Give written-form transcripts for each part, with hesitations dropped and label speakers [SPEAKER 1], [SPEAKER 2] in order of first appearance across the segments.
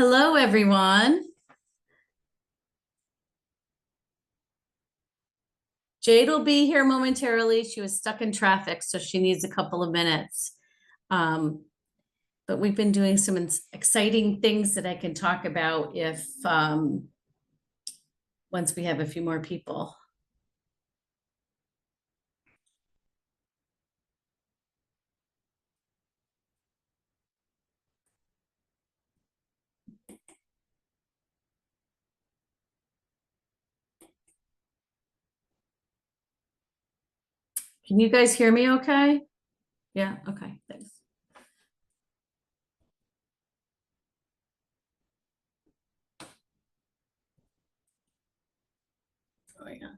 [SPEAKER 1] Hello, everyone. Jade will be here momentarily. She was stuck in traffic, so she needs a couple of minutes. But we've been doing some exciting things that I can talk about if once we have a few more people. Can you guys hear me okay? Yeah, okay, thanks. Oh, yeah.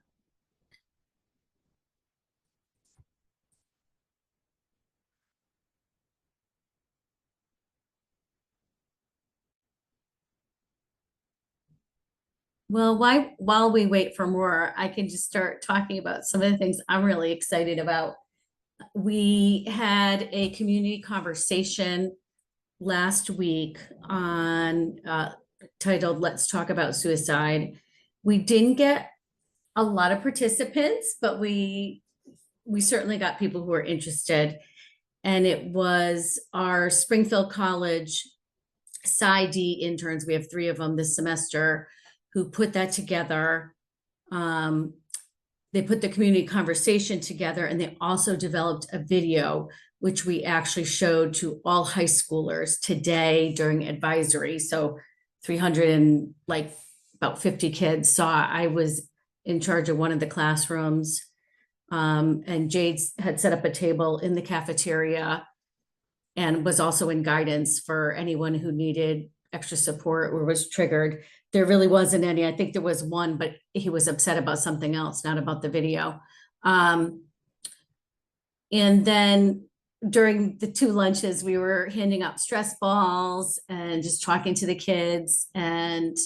[SPEAKER 1] Well, while we wait for more, I can just start talking about some of the things I'm really excited about. We had a community conversation last week on titled Let's Talk About Suicide. We didn't get a lot of participants, but we certainly got people who were interested. And it was our Springfield College PsyD interns. We have 3 of them this semester who put that together. They put the community conversation together, and they also developed a video which we actually showed to all high schoolers today during advisory. So 300 and like about 50 kids saw. I was in charge of one of the classrooms, and Jade had set up a table in the cafeteria and was also in guidance for anyone who needed extra support or was triggered. There really wasn't any. I think there was one, but he was upset about something else, not about the video. And then during the 2 lunches, we were handing out stress balls and just talking to the kids and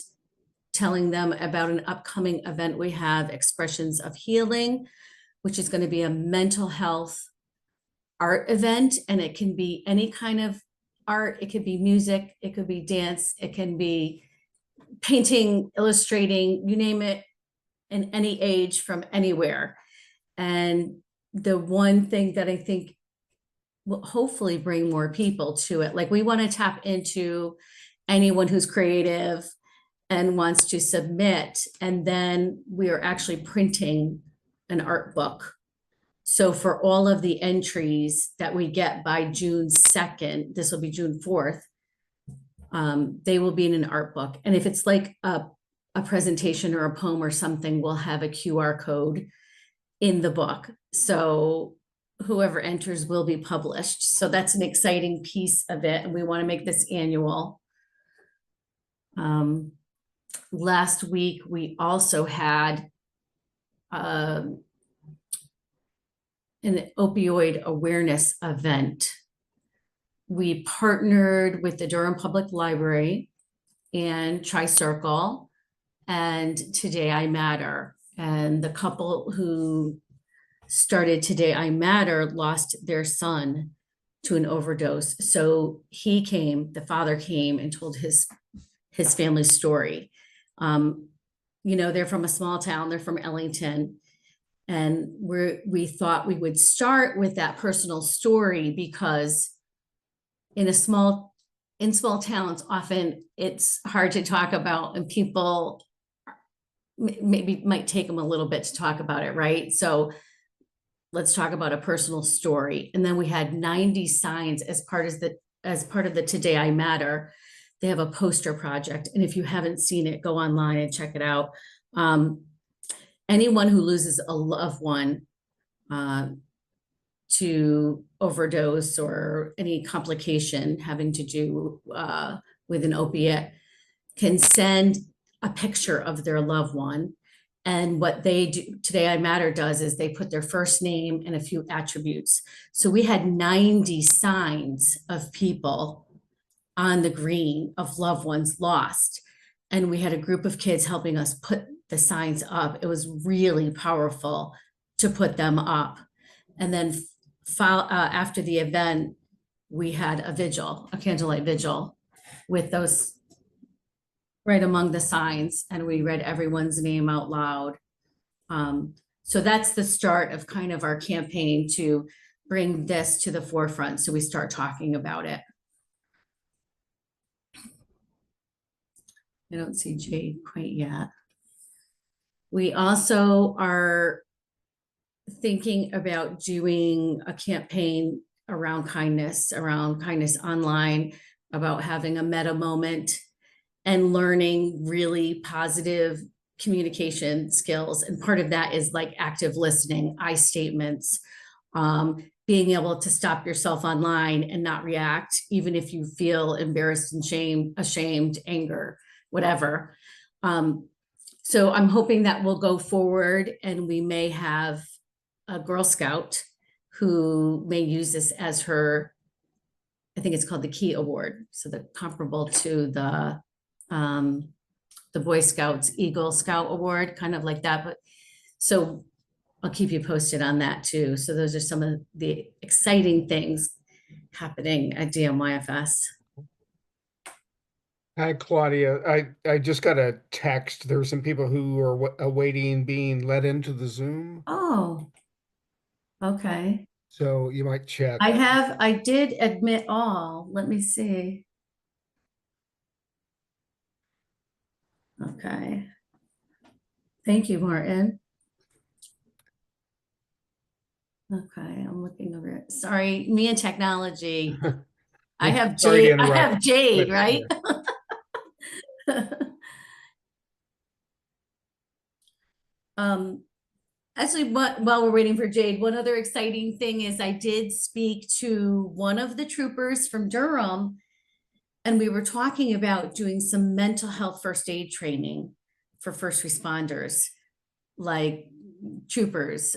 [SPEAKER 1] telling them about an upcoming event we have, Expressions of Healing, which is going to be a mental health art event. And it can be any kind of art. It could be music, it could be dance, it can be painting, illustrating, you name it, in any age from anywhere. And the one thing that I think will hopefully bring more people to it, like we want to tap into anyone who's creative and wants to submit. And then we are actually printing an art book. So for all of the entries that we get by June 2nd, this will be June 4th, they will be in an art book. And if it's like a presentation or a poem or something, we'll have a QR code in the book. So whoever enters will be published. So that's an exciting piece of it. And we want to make this annual. Last week, we also had an opioid awareness event. We partnered with the Durham Public Library and Tri-Circle and Today I Matter. And the couple who started Today I Matter lost their son to an overdose. So he came, the father came and told his family's story. They're from a small town, they're from Ellington. And we thought we would start with that personal story because in small towns, often it's hard to talk about, and people maybe might take them a little bit to talk about it, right? So let's talk about a personal story. And then we had 90 signs as part of the Today I Matter. They have a poster project, and if you haven't seen it, go online and check it out. Anyone who loses a loved one to overdose or any complication having to do with an opiate can send a picture of their loved one. And what they do, Today I Matter does, is they put their first name and a few attributes. So we had 90 signs of people on the green of loved ones lost. And we had a group of kids helping us put the signs up. It was really powerful to put them up. And then after the event, we had a candlelight vigil with those right among the signs, and we read everyone's name out loud. So that's the start of kind of our campaign to bring this to the forefront. So we start talking about it. I don't see Jade quite yet. We also are thinking about doing a campaign around kindness online, about having a meta moment and learning really positive communication skills. And part of that is like active listening, I statements, being able to stop yourself online and not react, even if you feel embarrassed and ashamed, anger, whatever. So I'm hoping that we'll go forward, and we may have a Girl Scout who may use this as her, I think it's called the Key Award. So the comparable to the Boy Scouts Eagle Scout Award, kind of like that. But so I'll keep you posted on that too. So those are some of the exciting things happening at DMYFS.
[SPEAKER 2] Hi, Claudia. I just got a text. There are some people who are awaiting being let into the Zoom.
[SPEAKER 1] Oh, okay.
[SPEAKER 2] So you might check.
[SPEAKER 1] I did admit all. Let me see. Okay. Thank you, Martin. Okay, I'm looking over it. Sorry, me and technology. I have
[SPEAKER 2] Sorry to
[SPEAKER 1] Jade, I have
[SPEAKER 2] interrupt.
[SPEAKER 1] Jade, right? Actually, while we're waiting for Jade, one other exciting thing is I did speak to one of the troopers from Durham, and we were talking about doing some mental health first aid training for first responders, like troopers,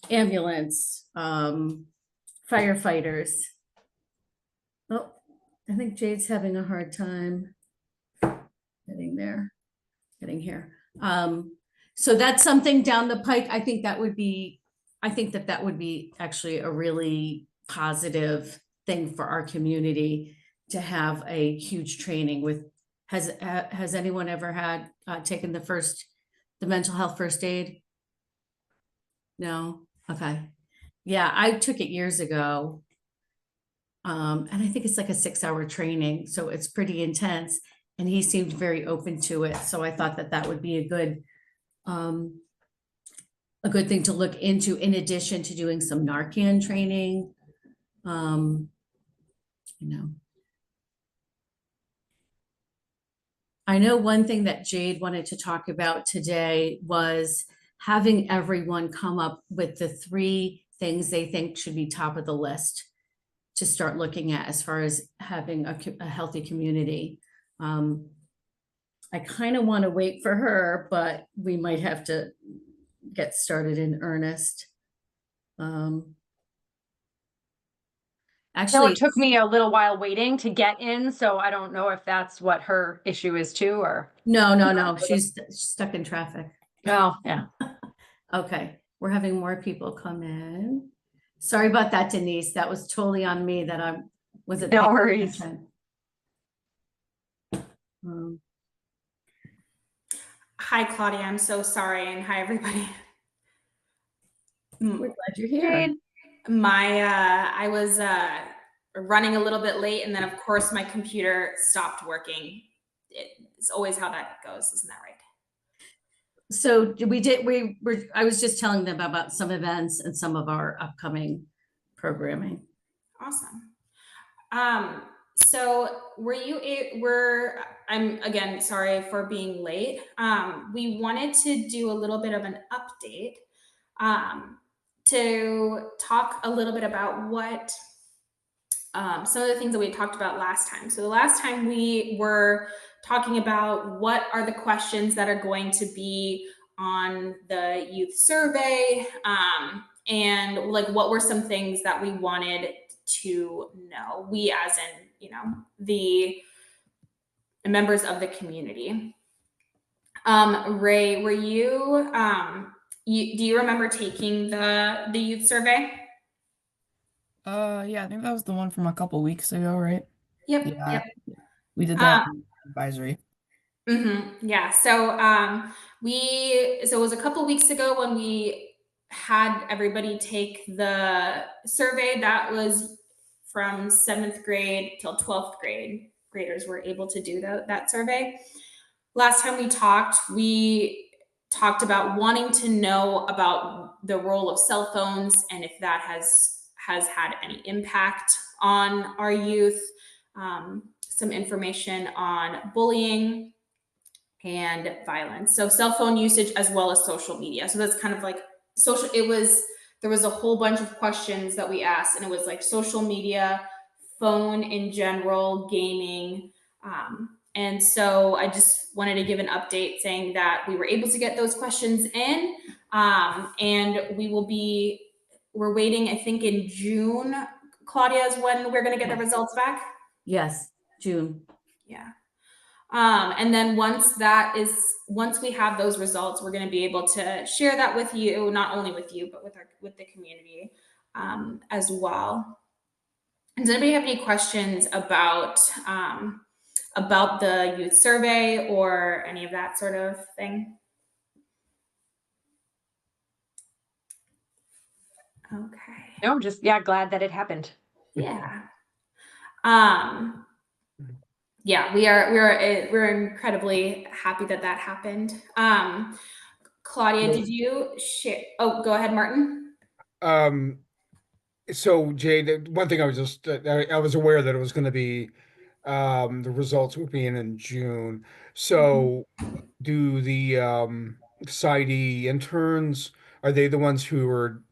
[SPEAKER 1] ambulance, firefighters. Oh, I think Jade's having a hard time getting here. So that's something down the pike. I think that would be actually a really positive thing for our community to have a huge training with. Has anyone ever had taken the mental health first aid? No? Okay. Yeah, I took it years ago. And I think it's like a 6-hour training, so it's pretty intense. And he seemed very open to it. So I thought that would be a good thing to look into, in addition to doing some Narcan training. I know one thing that Jade wanted to talk about today was having everyone come up with the 3 things they think should be top of the list to start looking at as far as having a healthy community. I kind of want to wait for her, but we might have to get started in earnest. Actually,
[SPEAKER 3] it took me a little while waiting to get in, so I don't know if that's what her issue is too, or.
[SPEAKER 1] no, she's stuck in traffic.
[SPEAKER 3] Oh, yeah.
[SPEAKER 1] Okay, we're having more people come in. Sorry about that, Denise. That was totally on me that I wasn't.
[SPEAKER 3] No worries.
[SPEAKER 4] Hi, Claudia. I'm so sorry, and hi, everybody.
[SPEAKER 1] We're glad you're here.
[SPEAKER 4] I was running a little bit late, and then of course my computer stopped working. It's always how that goes, isn't that right?
[SPEAKER 1] So I was just telling them about some events and some of our upcoming programming.
[SPEAKER 4] Awesome. So I'm again sorry for being late. We wanted to do a little bit of an update to talk a little bit about what some of the things that we talked about last time. So the last time we were talking about what are the questions that are going to be on the youth survey, and like what were some things that we wanted to know, we as in the members of the community. Ray, were you do you remember taking the youth survey?
[SPEAKER 5] Yeah, I think that was the one from a couple weeks ago, right?
[SPEAKER 4] Yep.
[SPEAKER 5] Yeah.
[SPEAKER 4] Yep.
[SPEAKER 5] We did that advisory.
[SPEAKER 4] Yeah. So so it was a couple weeks ago when we had everybody take the survey. That was from 7th grade till 12th grade. Graders were able to do that survey. Last time we talked about wanting to know about the role of cell phones and if that has had any impact on our youth. Some information on bullying and violence. So cell phone usage as well as social media. So that's kind of like there was a whole bunch of questions that we asked, and it was like social media, phone in general, gaming. And so I just wanted to give an update saying that we were able to get those questions in. And we're waiting, I think in June, Claudia, is when we're going to get the results back.
[SPEAKER 1] Yes, June.
[SPEAKER 4] Yeah. And then once we have those results, we're going to be able to share that with you, not only with you, but with the community as well. And does anybody have any questions about the youth survey or any of that sort of thing? Okay.
[SPEAKER 3] No, just, yeah, glad that it happened.
[SPEAKER 4] Yeah. Yeah, we're incredibly happy that happened. Claudia, did you share? Oh, go ahead, Martin.
[SPEAKER 2] So Jade, one thing I was just, I was aware that it was going to be, the results would be in June. So do the PsyD interns, are they the ones who are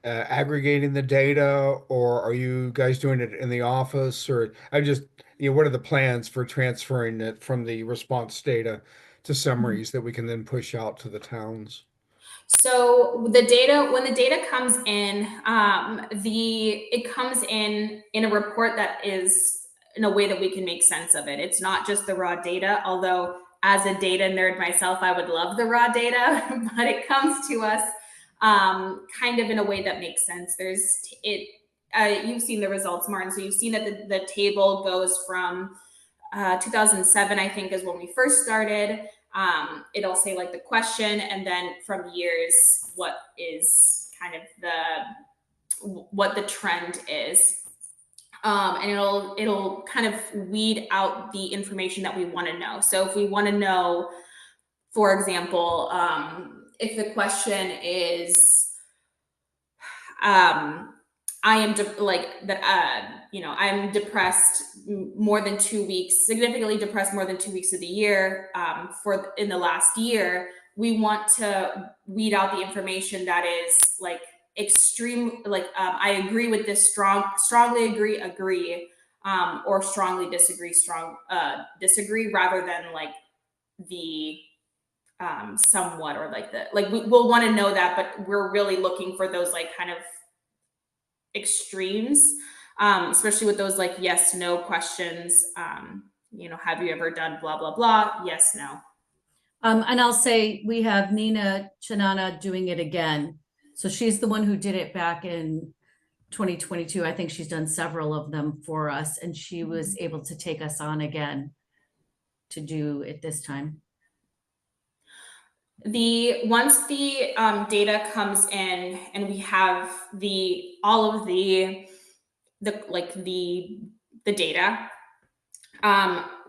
[SPEAKER 2] aggregating the data, or are you guys doing it in the office? Or what are the plans for transferring it from the response data to summaries that we can then push out to the towns?
[SPEAKER 4] So when the data comes in, it comes in a report that is in a way that we can make sense of it. It's not just the raw data, although as a data nerd myself, I would love the raw data, but it comes to us kind of in a way that makes sense. You've seen the results, Martin. So you've seen that the table goes from 2007, I think, is when we first started. It'll say like the question, and then from years, what is kind of what the trend is. And it'll kind of weed out the information that we want to know. So if we want to know, for example, if the question is, I'm depressed more than 2 weeks, significantly depressed more than 2 weeks of the year in the last year. We want to weed out the information that is like extreme, like I agree with this, strongly agree, or strongly disagree, disagree, rather than like the somewhat, or we'll want to know that, but we're really looking for those like kind of extremes, especially with those like yes no questions. Have you ever done blah blah blah? Yes, no.
[SPEAKER 1] And I'll say we have Nina Chanana doing it again. So she's the one who did it back in 2022. I think she's done several of them for us, and she was able to take us on again to do it this time.
[SPEAKER 4] Once the data comes in and we have all of the data,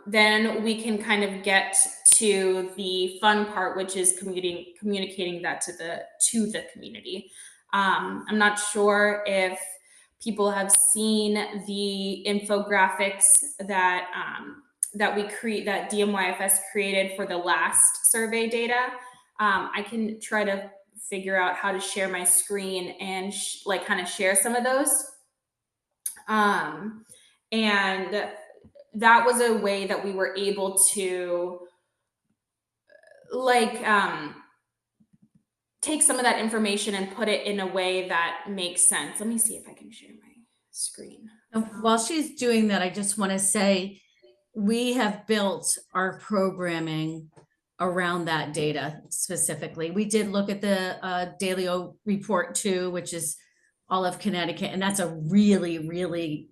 [SPEAKER 4] then we can kind of get to the fun part, which is communicating that to the community. I'm not sure if people have seen the infographics that that DMYFS created for the last survey data. I can try to figure out how to share my screen and kind of share some of those. And that was a way that we were able to take some of that information and put it in a way that makes sense. Let me see if I can share my screen.
[SPEAKER 1] While she's doing that, I just want to say we have built our programming around that data specifically. We did look at the Daily report too, which is all of Connecticut, and that's a really, really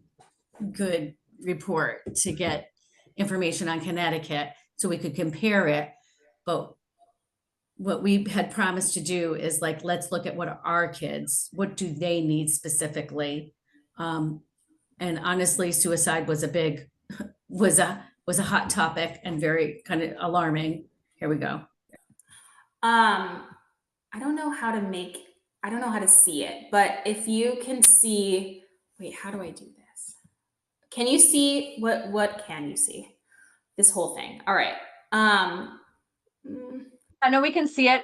[SPEAKER 1] good report to get information on Connecticut. so we could compare it. But what we had promised to do is like, let's look at what our kids, what do they need specifically? And honestly, suicide was a big, was a hot topic and very kind of alarming. Here we go.
[SPEAKER 4] I don't know how to see it, but if you can see, wait, how do I do this? Can you see what can you see? This whole thing. All right.
[SPEAKER 3] I know we can see it,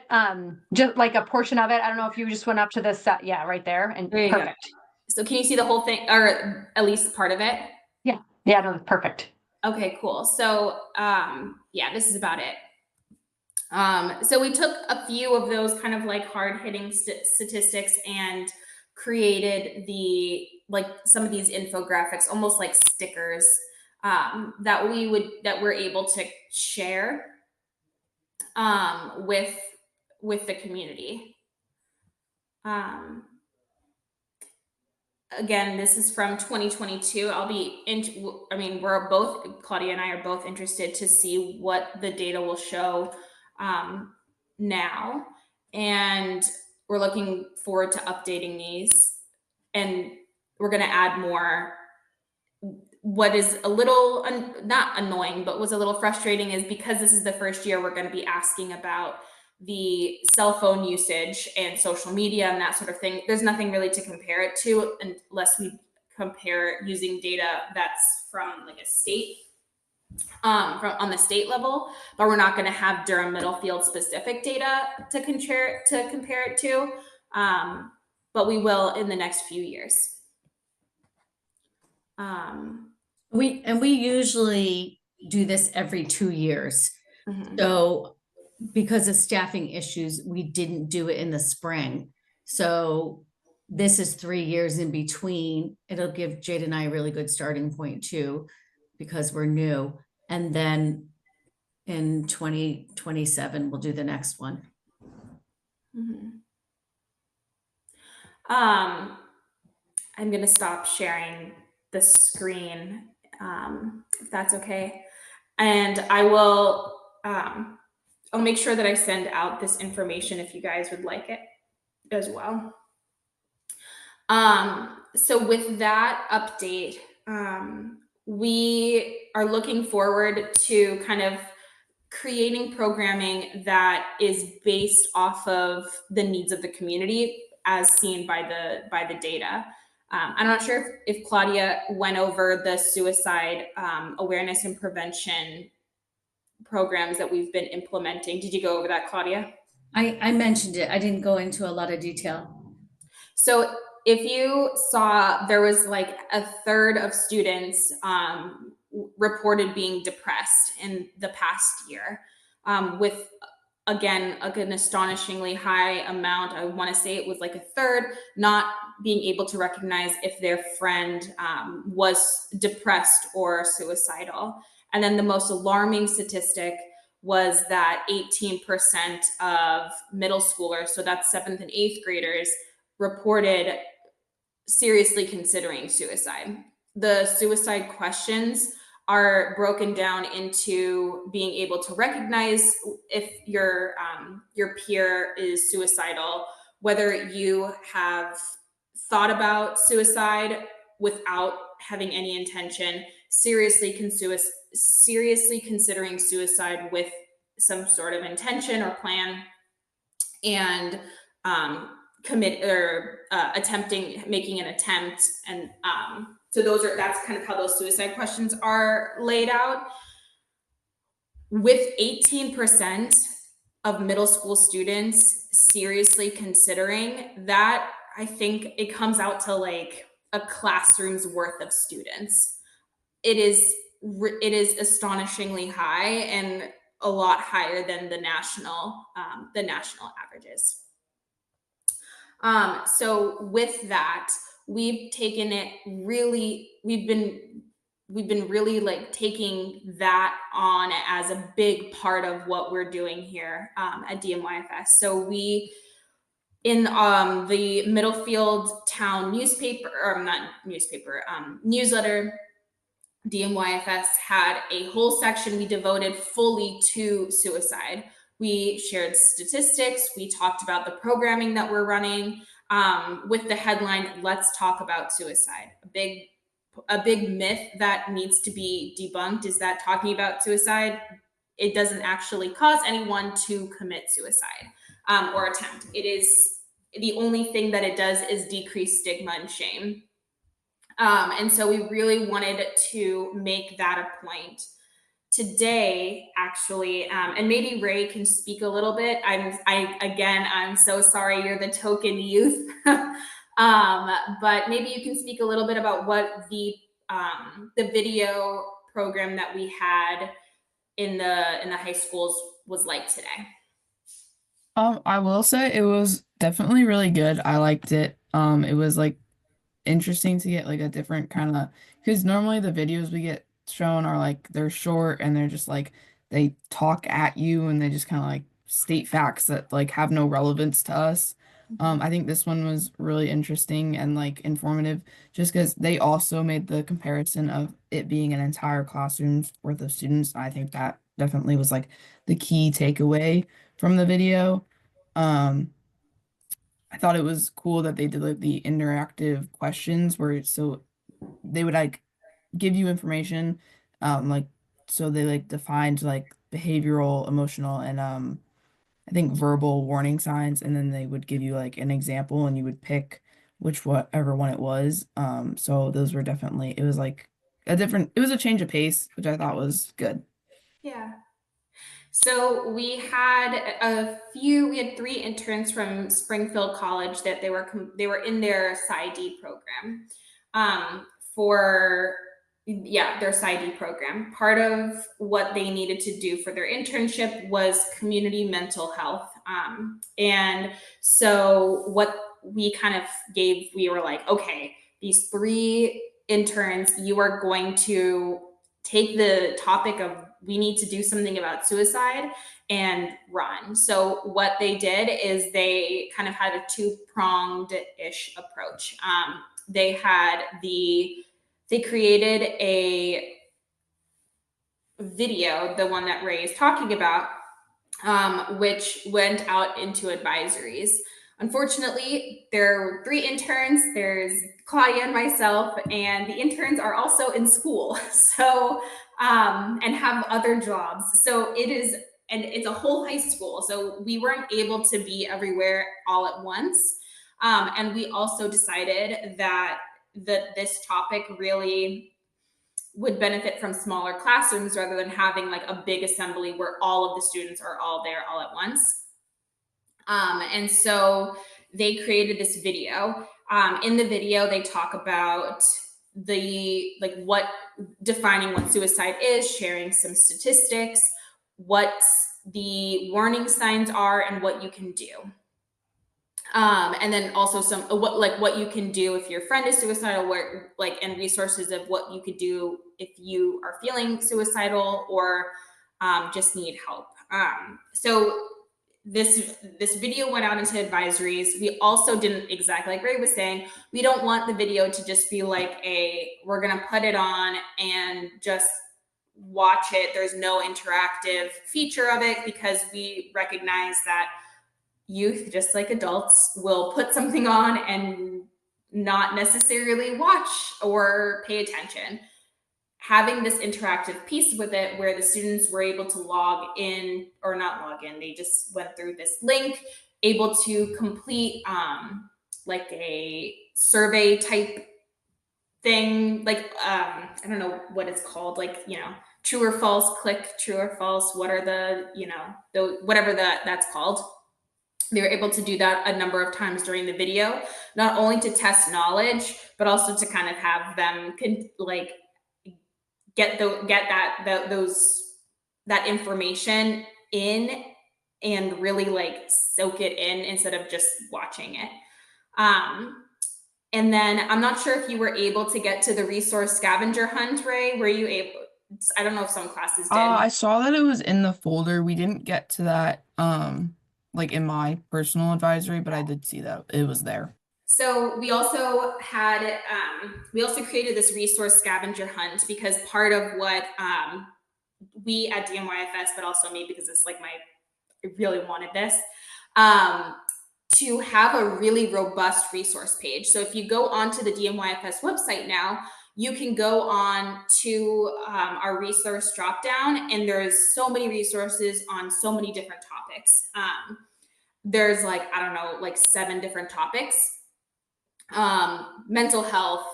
[SPEAKER 3] just like a portion of it. I don't know if you just went up to this, yeah, right there, and
[SPEAKER 4] There you go.
[SPEAKER 3] perfect.
[SPEAKER 4] So can you see the whole thing, or at least part of it?
[SPEAKER 3] Yeah, no, perfect.
[SPEAKER 4] Okay, cool. So yeah, this is about it. So we took a few of those kind of like hard hitting statistics and created some of these infographics, almost like stickers, that we're able to share with the community. Again, this is from 2022. We're both, Claudia and I are both interested to see what the data will show now. And we're looking forward to updating these. And we're going to add more. What is a little, not annoying, but was a little frustrating is because this is the first year we're going to be asking about the cell phone usage and social media and that sort of thing. There's nothing really to compare it to unless we compare using data that's from like a state, from on the state level, but we're not going to have Durham Middlefield specific data to compare it to. But we will in the next few years.
[SPEAKER 1] We usually do this every 2 years.
[SPEAKER 4] Mhm.
[SPEAKER 1] So because of staffing issues, we didn't do it in the spring. So this is 3 years in between. It'll give Jade and I a really good starting point too, because we're new. And then in 2027, we'll do the next one.
[SPEAKER 4] Mhm. I'm going to stop sharing the screen, if that's okay. And I will, I'll make sure that I send out this information if you guys would like it as well. So with that update, we are looking forward to kind of creating programming that is based off of the needs of the community as seen by the data. I'm not sure if Claudia went over the suicide awareness and prevention programs that we've been implementing. Did you go over that, Claudia?
[SPEAKER 1] I mentioned it. I didn't go into a lot of detail.
[SPEAKER 4] So if you saw, there was like a third of students reported being depressed in the past year, with again an astonishingly high amount. I want to say it was like a third not being able to recognize if their friend was depressed or suicidal. And then the most alarming statistic was that 18% of middle schoolers, so that's 7th and 8th graders, reported seriously considering suicide. The suicide questions are broken down into being able to recognize if your peer is suicidal, whether you have thought about suicide without having any intention, seriously considering suicide with some sort of intention or plan, and commit or making an attempt. And so that's kind of how those suicide questions are laid out. With 18% of middle school students seriously considering that, I think it comes out to like a classroom's worth of students. It is astonishingly high and a lot higher than the national averages. So with that, we've taken it really, we've been really like taking that on as a big part of what we're doing here at DMYFS. So we, in the Middlefield Town newspaper, or not newspaper, newsletter DMYFS had a whole section we devoted fully to suicide. We shared statistics. We talked about the programming that we're running, with the headline, "Let's talk about suicide." A big myth that needs to be debunked is that talking about suicide, it doesn't actually cause anyone to commit suicide, or attempt. It is the only thing that it does is decrease stigma and shame. And so we really wanted to make that a point today, actually. And maybe Ray can speak a little bit. I'm so sorry, you're the token youth. But maybe you can speak a little bit about what the video program that we had in the high schools was like today.
[SPEAKER 5] I will say it was definitely really good. I liked it. It was like interesting to get like a different kind of, because normally the videos we get shown are like they're short and they're just like they talk at you and they just kind of like state facts that like have no relevance to us. I think this one was really interesting and like informative just because they also made the comparison of it being an entire classroom's worth of students. I think that definitely was like the key takeaway from the video. Um, I thought it was cool that they did like the interactive questions where so they would like give you information, like so they like defined like behavioral, emotional, and I think verbal warning signs, and then they would give you like an example and you would pick which whatever one it was. So those were definitely it was like it was a change of pace, which I thought was good.
[SPEAKER 4] Yeah. So we had three interns from Springfield College that they were in their PsyD program, for their PsyD program. Part of what they needed to do for their internship was community mental health. And so what we kind of we were like, okay, these three interns, you are going to take the topic of we need to do something about suicide and run. So what they did is they kind of had a two-pronged-ish approach. They created a video, the one that Ray is talking about, which went out into advisories. Unfortunately, there were three interns. There's Claudia and myself, and the interns are also in school, so and have other jobs. So it's a whole high school. So we weren't able to be everywhere all at once. And we also decided that this topic really would benefit from smaller classrooms rather than having like a big assembly where all of the students are all there all at once. And so they created this video. In the video, they talk about defining what suicide is, sharing some statistics, what the warning signs are, and what you can do. And then also what you can do if your friend is suicidal, and resources of what you could do if you are feeling suicidal or just need help. So this video went out into advisories. We also didn't, exactly like Ray was saying, we don't want the video to just be like we're gonna put it on and just watch it. There's no interactive feature of it because we recognize that youth, just like adults, will put something on and not necessarily watch or pay attention. Having this interactive piece with it where the students were able to log in, or not log in, they just went through this link, able to complete like a survey type thing, I don't know what it's called, true or false, click true or false, what are whatever that's called. They were able to do that a number of times during the video, not only to test knowledge, but also to kind of have them get that information in and really soak it in instead of just watching it. And then I'm not sure if you were able to get to the resource scavenger hunt, Ray. Were you able? I don't know if some classes did.
[SPEAKER 5] I saw that it was in the folder. We didn't get to that like in my personal advisory, but I did see that it was there.
[SPEAKER 4] So we also had, we also created this resource scavenger hunt, because part of what we at DMYFS, but also me, because it's like I really wanted this, to have a really robust resource page. So if you go onto the DMYFS website now, you can go on to our resource dropdown, and there's so many resources on so many different topics. There's like, I don't know, like 7 different topics. Mental health,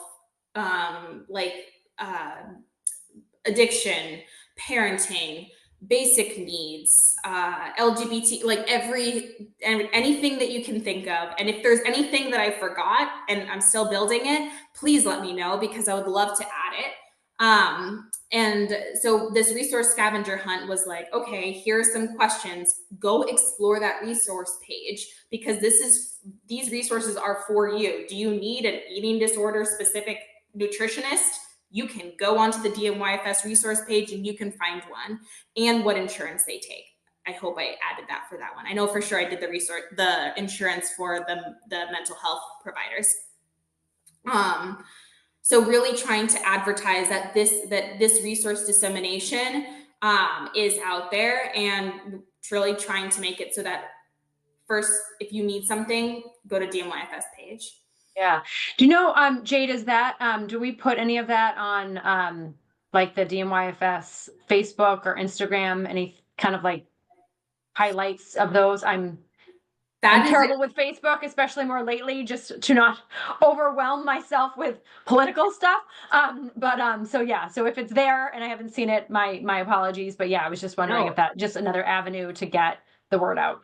[SPEAKER 4] addiction, parenting, basic needs, LGBT, like anything that you can think of. And if there's anything that I forgot and I'm still building it, please let me know, because I would love to add it. And so this resource scavenger hunt was like, okay, here are some questions. Go explore that resource page, because these resources are for you. Do you need an eating disorder specific nutritionist? You can go onto the DMYFS resource page and you can find one, and what insurance they take. I hope I added that for that one. I know for sure I did the insurance for the mental health providers. So really trying to advertise that this resource dissemination is out there, and really trying to make it so that first, if you need something, go to DMYFS page.
[SPEAKER 3] Yeah. Do you know, Jade, is that, do we put any of that on, like the DMYFS Facebook or Instagram, any kind of like highlights of those? I'm terrible with Facebook, especially more lately, just to not overwhelm myself with political stuff. So yeah, so if it's there and I haven't seen it, my apologies. But yeah, I was just wondering if that just another avenue to get the word out.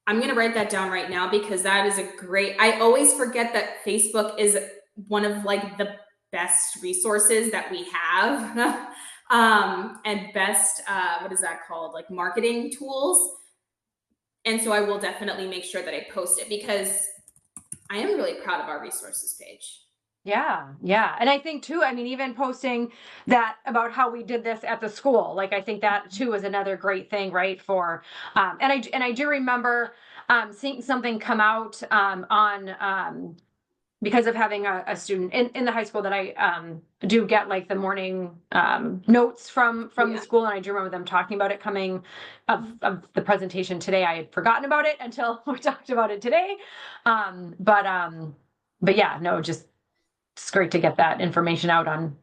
[SPEAKER 4] I'm going to write that down right now, because that is I always forget that Facebook is one of like the best resources that we have. And best, what is that called? Like marketing tools. And so I will definitely make sure that I post it, because I am really proud of our resources page.
[SPEAKER 3] Yeah. Yeah. And I think too, I mean, even posting that about how we did this at the school, like, I think that too is another great thing, right? For, and I do remember, seeing something come out, on, because of having a student in the high school that I, do get like the morning, notes from the school. And I do remember them talking about it coming of the presentation today. I had forgotten about it until we talked about it today. But yeah, no, just, it's great to get that information out on,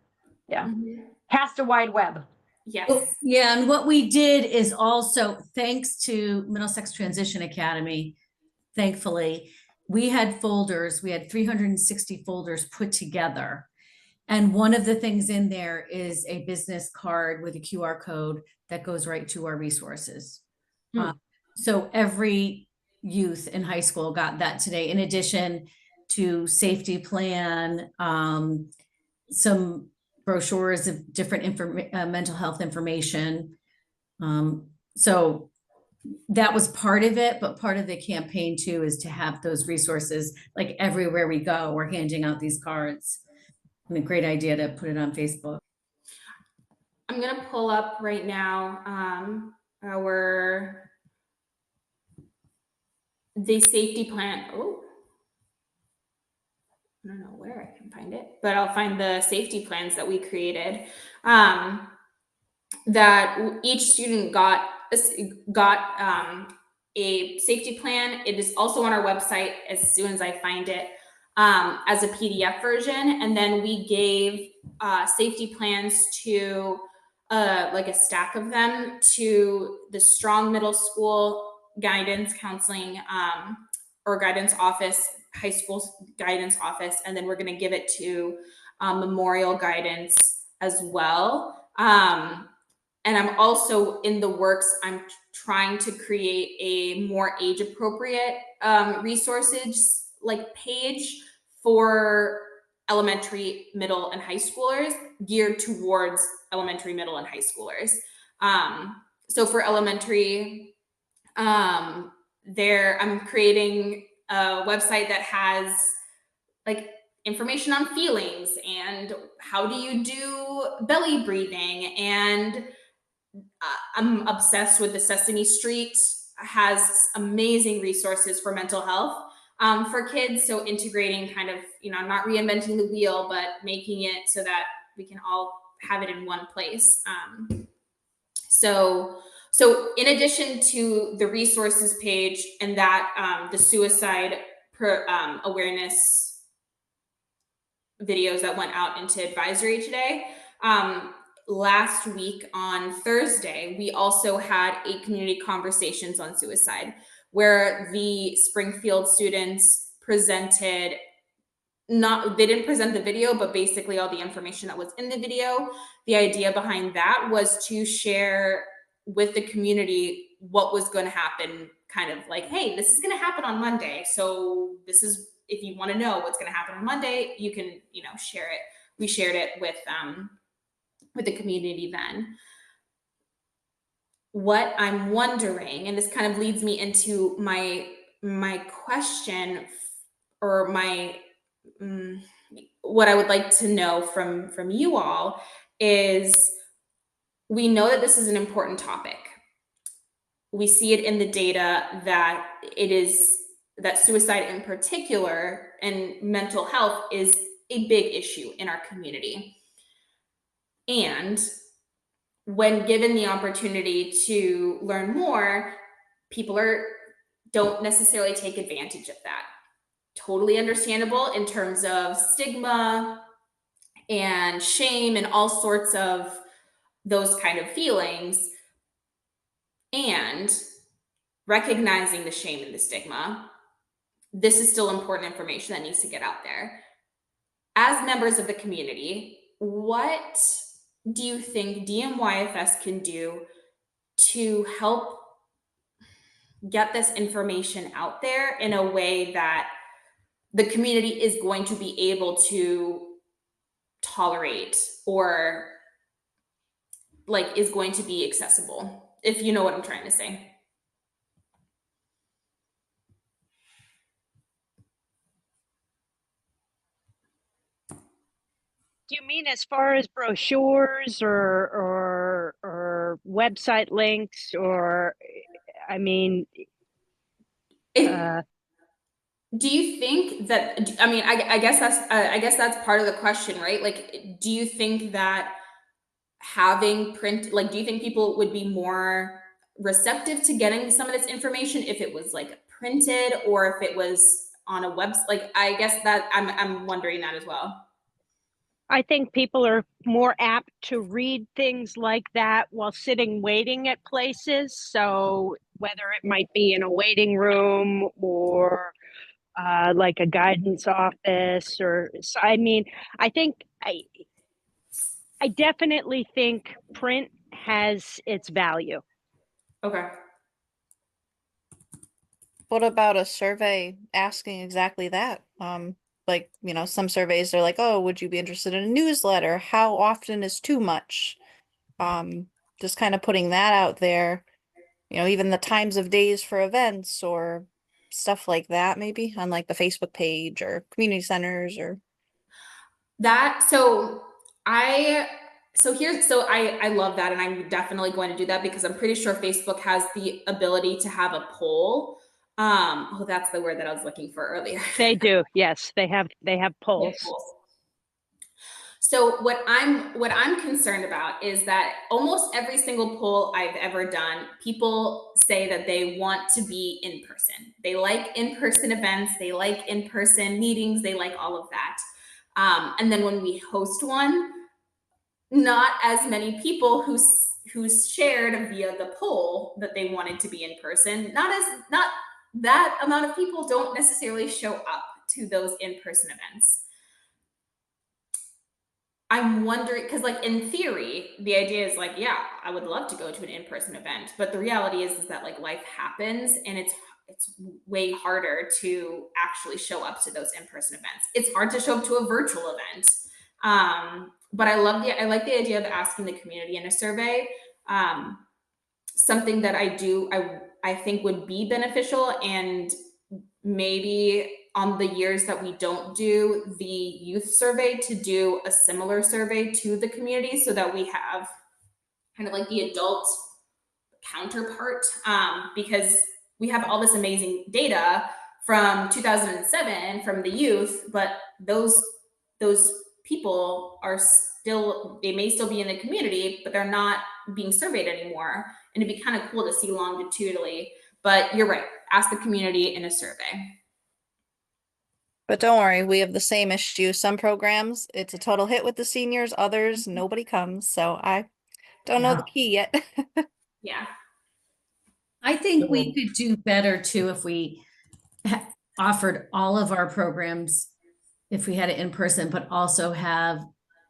[SPEAKER 3] past the wide web.
[SPEAKER 4] Yes.
[SPEAKER 1] Yeah, and what we did is also, thanks to Middlesex Transition Academy, thankfully, we had 360 folders put together. And one of the things in there is a business card with a QR code that goes right to our resources. So every youth in high school got that today, in addition to safety plan, some brochures of different mental health information. So that was part of it, but part of the campaign too is to have those resources, like everywhere we go, we're handing out these cards. And a great idea to put it on Facebook.
[SPEAKER 4] I'm going to pull up right now the safety plan. Oh, I don't know where I can find it, but I'll find the safety plans that we created, that each student got a safety plan. It is also on our website as soon as I find it, as a PDF version. And then we gave safety plans to like a stack of them to the Strong Middle School guidance counseling or guidance office, high school guidance office, and then we're going to give it to Memorial guidance as well. And I'm also in the works, I'm trying to create a more age appropriate resources like page for elementary, middle, and high schoolers, geared towards elementary, middle, and high schoolers. So for elementary, I'm creating a website that has like information on feelings and how do you do belly breathing. And I'm obsessed with the Sesame Street, has amazing resources for mental health. for kids. So integrating kind of, not reinventing the wheel, but making it so that we can all have it in one place. So in addition to the resources page and that, the suicide awareness videos that went out into advisory today, last week on Thursday, we also had a community conversations on suicide where the Springfield students presented, they didn't present the video, but basically all the information that was in the video. The idea behind that was to share with the community what was going to happen, kind of like, hey, this is going to happen on Monday. So this is, if you want to know what's going to happen on Monday, you can, share it. We shared it with the community then. What I'm wondering, and this kind of leads me into my question, or what I would like to know from you all is, we know that this is an important topic. We see it in the data that that suicide in particular and mental health is a big issue in our community. And when given the opportunity to learn more, people don't necessarily take advantage of that. Totally understandable in terms of stigma and shame and all sorts of those kind of feelings, and recognizing the shame and the stigma. This is still important information that needs to get out there. As members of the community, what do you think DMYFS can do to help get this information out there in a way that the community is going to be able to tolerate, or like is going to be accessible, if you know what I'm trying to say?
[SPEAKER 6] Do you mean as far as brochures or website links, or I mean,
[SPEAKER 4] do you think that, I mean, I guess that's part of the question, right? Like, do you think that having print, like, do you think people would be more receptive to getting some of this information if it was like printed, or if it was on a website? Like, I guess that I'm wondering that as well.
[SPEAKER 6] I think people are more apt to read things like that while sitting waiting at places. So whether it might be in a waiting room or like a guidance office, or I mean, I definitely think print has its value.
[SPEAKER 4] Okay.
[SPEAKER 7] What about a survey asking exactly that? Like, some surveys are like, oh, would you be interested in a newsletter? How often is too much? Just kind of putting that out there, even the times of days for events or stuff like that, maybe on like the Facebook page or community centers or
[SPEAKER 4] that. I love that. And I'm definitely going to do that, because I'm pretty sure Facebook has the ability to have a poll. Oh, that's the word that I was looking for earlier.
[SPEAKER 6] They do. Yes, they have polls.
[SPEAKER 4] So what I'm concerned about is that almost every single poll I've ever done, people say that they want to be in person. They like in-person events, they like in-person meetings, they like all of that. And then when we host one, not as many people who shared via the poll that they wanted to be in person. Not that amount of people don't necessarily show up to those in-person events. I'm wondering, because like in theory, the idea is like, yeah, I would love to go to an in-person event, but the reality is that like life happens, and it's way harder to actually show up to those in-person events. It's hard to show up to a virtual event. But I like the idea of asking the community in a survey. Something that I think would be beneficial, and maybe on the years that we don't do the youth survey, to do a similar survey to the community, so that we have kind of like the adult counterpart, because we have all this amazing data, from 2007 from the youth, but those people are still, they may still be in the community, but they're not being surveyed anymore. And it'd be kind of cool to see longitudinally, but you're right, ask the community in a survey.
[SPEAKER 7] But don't worry, we have the same issue. Some programs, it's a total hit with the seniors, others, nobody comes. So I don't know the key yet.
[SPEAKER 4] Yeah.
[SPEAKER 1] I think we could do better too if we offered all of our programs, if we had it in person, but also have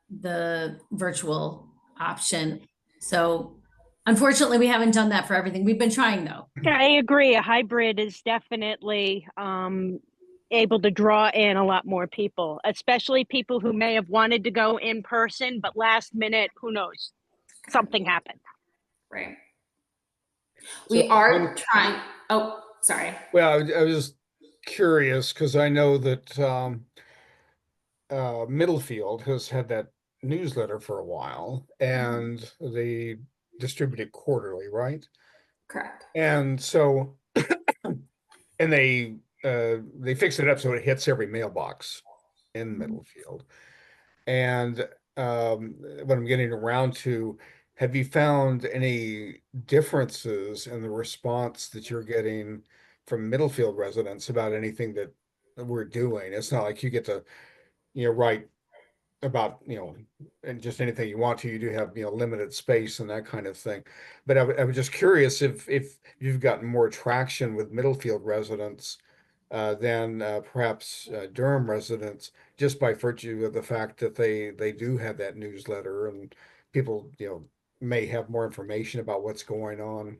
[SPEAKER 1] the virtual option. So unfortunately, we haven't done that for everything. We've been trying though.
[SPEAKER 6] I agree. A hybrid is definitely able to draw in a lot more people, especially people who may have wanted to go in person, but last minute, who knows, something happened.
[SPEAKER 4] Right. We are trying. Oh, sorry.
[SPEAKER 2] Well, I was just curious because I know that Middlefield has had that newsletter for a while, and they distribute it quarterly, right?
[SPEAKER 4] Correct.
[SPEAKER 2] And so, and they fix it up so it hits every mailbox in Middlefield. And what I'm getting around to, have you found any differences in the response that you're getting from Middlefield residents about anything that we're doing? It's not like you get to, write about, and just anything you want to. You do have, limited space and that kind of thing. But I was just curious if you've gotten more traction with Middlefield residents than perhaps Durham residents, just by virtue of the fact that they do have that newsletter, and people, may have more information about what's going on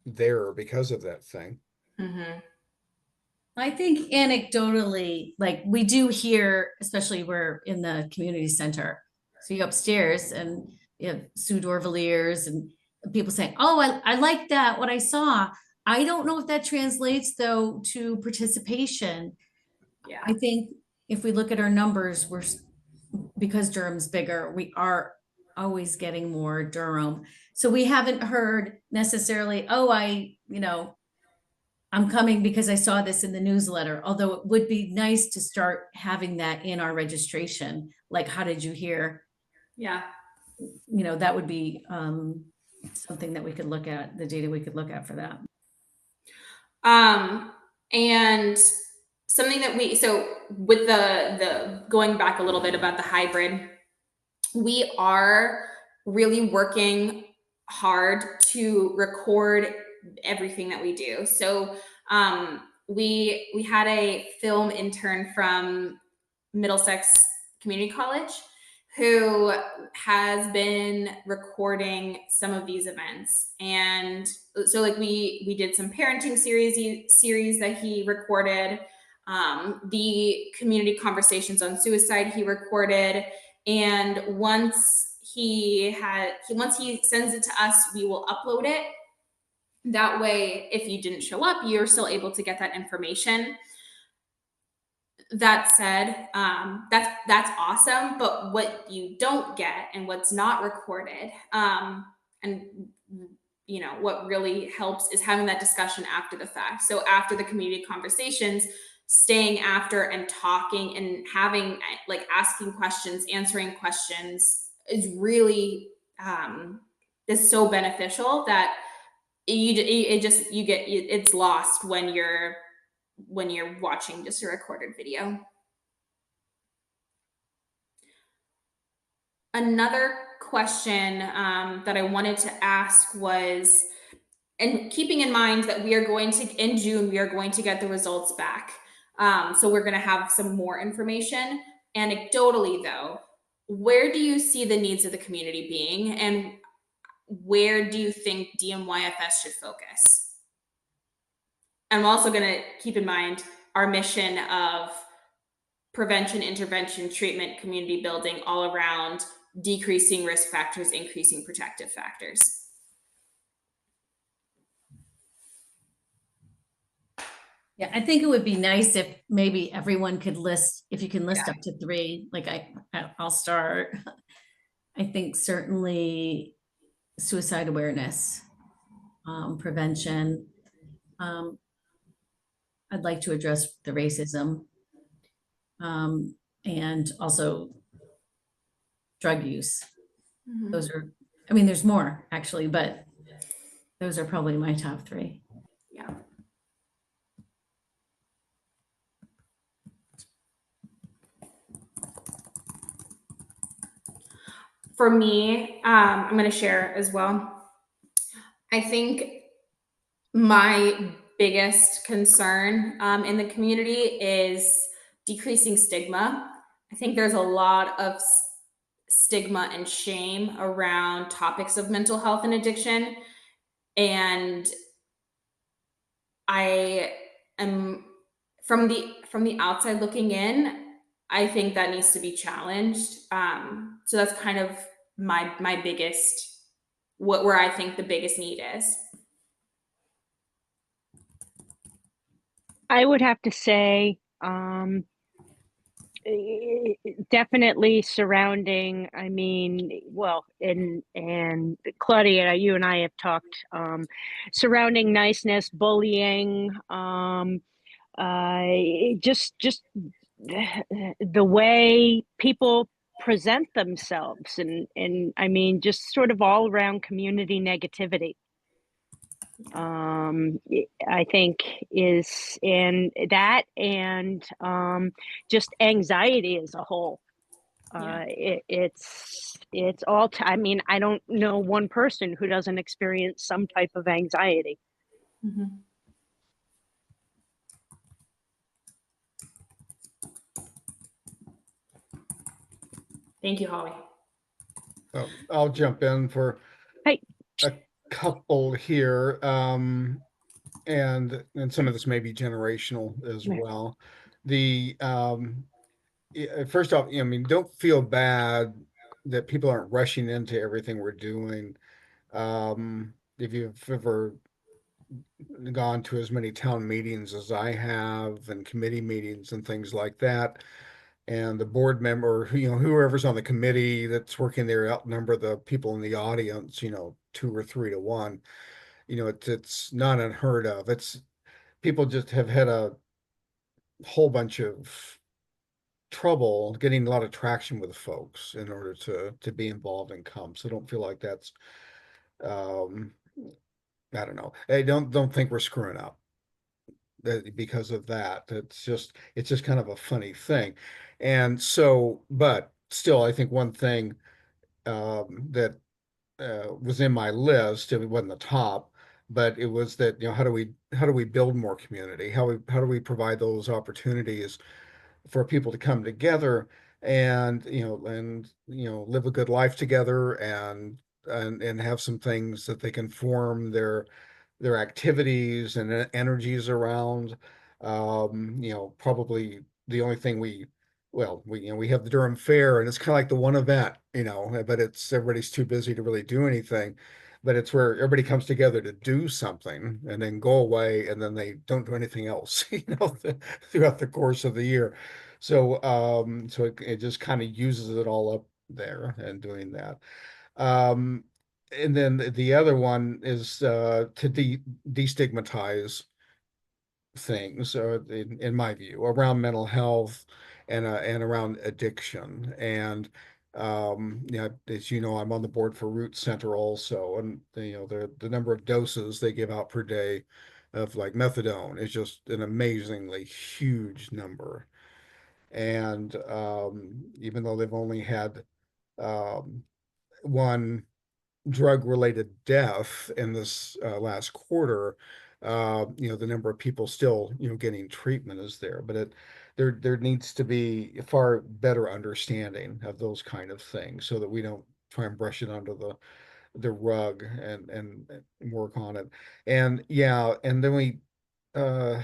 [SPEAKER 2] there because of that thing.
[SPEAKER 4] Mm-hmm.
[SPEAKER 1] I think anecdotally, like we do hear, especially we're in the community center. So you go upstairs and you have Sue Dorvaliers and people saying, oh, I like that, what I saw. I don't know if that translates though to participation.
[SPEAKER 4] Yeah.
[SPEAKER 1] I think if we look at our numbers, because Durham's bigger, we are always getting more Durham. So we haven't heard necessarily, oh, I'm coming because I saw this in the newsletter, although it would be nice to start having that in our registration. Like, how did you hear?
[SPEAKER 4] Yeah.
[SPEAKER 1] That would be something that we could look at, the data we could look at for that.
[SPEAKER 4] And something that so with the going back a little bit about the hybrid, we are really working hard to record everything that we do. So we had a film intern from Middlesex Community College who has been recording some of these events. And so like we did some parenting series that he recorded, the community conversations on suicide he recorded. And once he sends it to us, we will upload it. That way, if you didn't show up, you're still able to get that information. That said, that's awesome, but what you don't get and what's not recorded, and what really helps is having that discussion after the fact. So after the community conversations, staying after and talking and having like asking questions, answering questions is really is so beneficial that it's lost when you're watching just a recorded video. Another question that I wanted to ask was, and keeping in mind that in June, we are going to get the results back. So we're going to have some more information. Anecdotally though, where do you see the needs of the community being, and where do you think DMYFS should focus? I'm also going to keep in mind our mission of prevention, intervention, treatment, community building, all around decreasing risk factors, increasing protective factors.
[SPEAKER 1] Yeah, I think it would be nice if maybe everyone could list, if you can list up to 3, like I'll start. I think certainly suicide awareness, prevention, I'd like to address the racism. And also drug use.
[SPEAKER 4] Mhm.
[SPEAKER 1] Those are, I mean, there's more actually, but those are probably my top three.
[SPEAKER 4] Yeah. For me, I'm going to share as well. I think my biggest concern in the community is decreasing stigma. I think there's a lot of stigma and shame around topics of mental health and addiction. And I am from the outside looking in, I think that needs to be challenged. So that's kind of my biggest where I think the biggest need is.
[SPEAKER 6] I would have to say, definitely surrounding, I mean, well, and Claudia, you and I have talked, surrounding niceness, bullying, just the way people present themselves, and I mean, just sort of all around community negativity. I think is in that, and just anxiety as a whole.
[SPEAKER 4] Yeah.
[SPEAKER 6] It's all I mean, I don't know one person who doesn't experience some type of anxiety.
[SPEAKER 4] Mhm. Thank you, Holly.
[SPEAKER 2] I'll jump in for
[SPEAKER 6] Hey,
[SPEAKER 2] a couple here. And some of this may be generational as
[SPEAKER 6] Yeah.
[SPEAKER 2] well. The first off, I mean, don't feel bad that people aren't rushing into everything we're doing. If you've ever gone to as many town meetings as I have and committee meetings and things like that, and the board member, whoever's on the committee that's working there outnumber the people in the audience, 2 or 3 to 1. It's not unheard of. It's people just have had a whole bunch of trouble getting a lot of traction with folks in order to be involved and come. So don't feel like that's um I don't know. I don't think we're screwing up because of that. It's just kind of a funny thing. And so, but still, I think one thing that was in my list, it wasn't the top, but it was that, how do we build more community? How do we provide those opportunities for people to come together and live a good life together and have some things that they can form their activities and energies around. Probably the only thing we have the Durham Fair, and it's kind of like the one event, but it's everybody's too busy to really do anything. But it's where everybody comes together to do something and then go away, and then they don't do anything else, throughout the course of the year. So it just kind of uses it all up there and doing that. Um, and then the other one is to destigmatize things, in my view, around mental health and around addiction. And as you know, I'm on the board for Root Center also, and the number of doses they give out per day of like methadone is just an amazingly huge number. And even though they've only had um, one drug-related death in this last quarter, the number of people still, getting treatment is there. But there needs to be a far better understanding of those kind of things so that we don't try and brush it under the rug and work on it. And yeah, and then uh,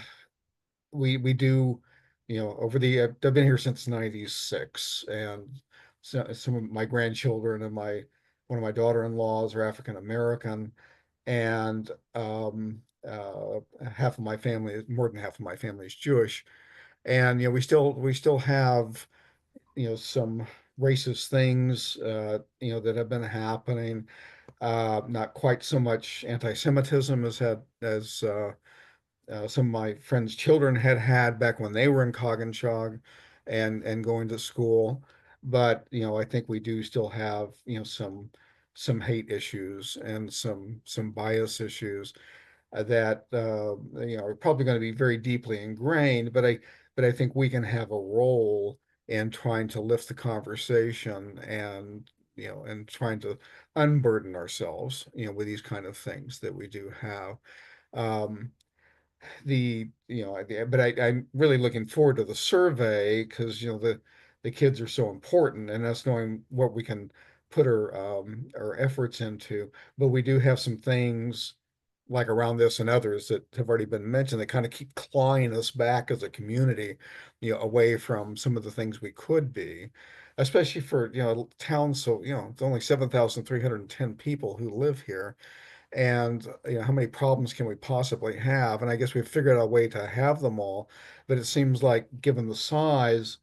[SPEAKER 2] we do, over I've been here since '96, and so some of my grandchildren and one of my daughter-in-laws are African American, and half of my family, more than half of my family, is Jewish. And we still have some racist things that have been happening. Not quite so much anti-Semitism as some of my friends' children had back when they were in Coggins and going to school. But I think we do still have some hate issues and some bias issues that are probably going to be very deeply ingrained. But I think we can have a role in trying to lift the conversation and trying to unburden ourselves with these kind of things that we do have. Um, but I'm really looking forward to the survey because the kids are so important, and us knowing what we can put our efforts into. But we do have some things like around this and others that have already been mentioned that kind of keep clawing us back as a community, away from some of the things we could be, especially for towns. So it's only 7,310 people who live here, and how many problems can we possibly have? And I guess we've figured out a way to have them all, but it seems like given the size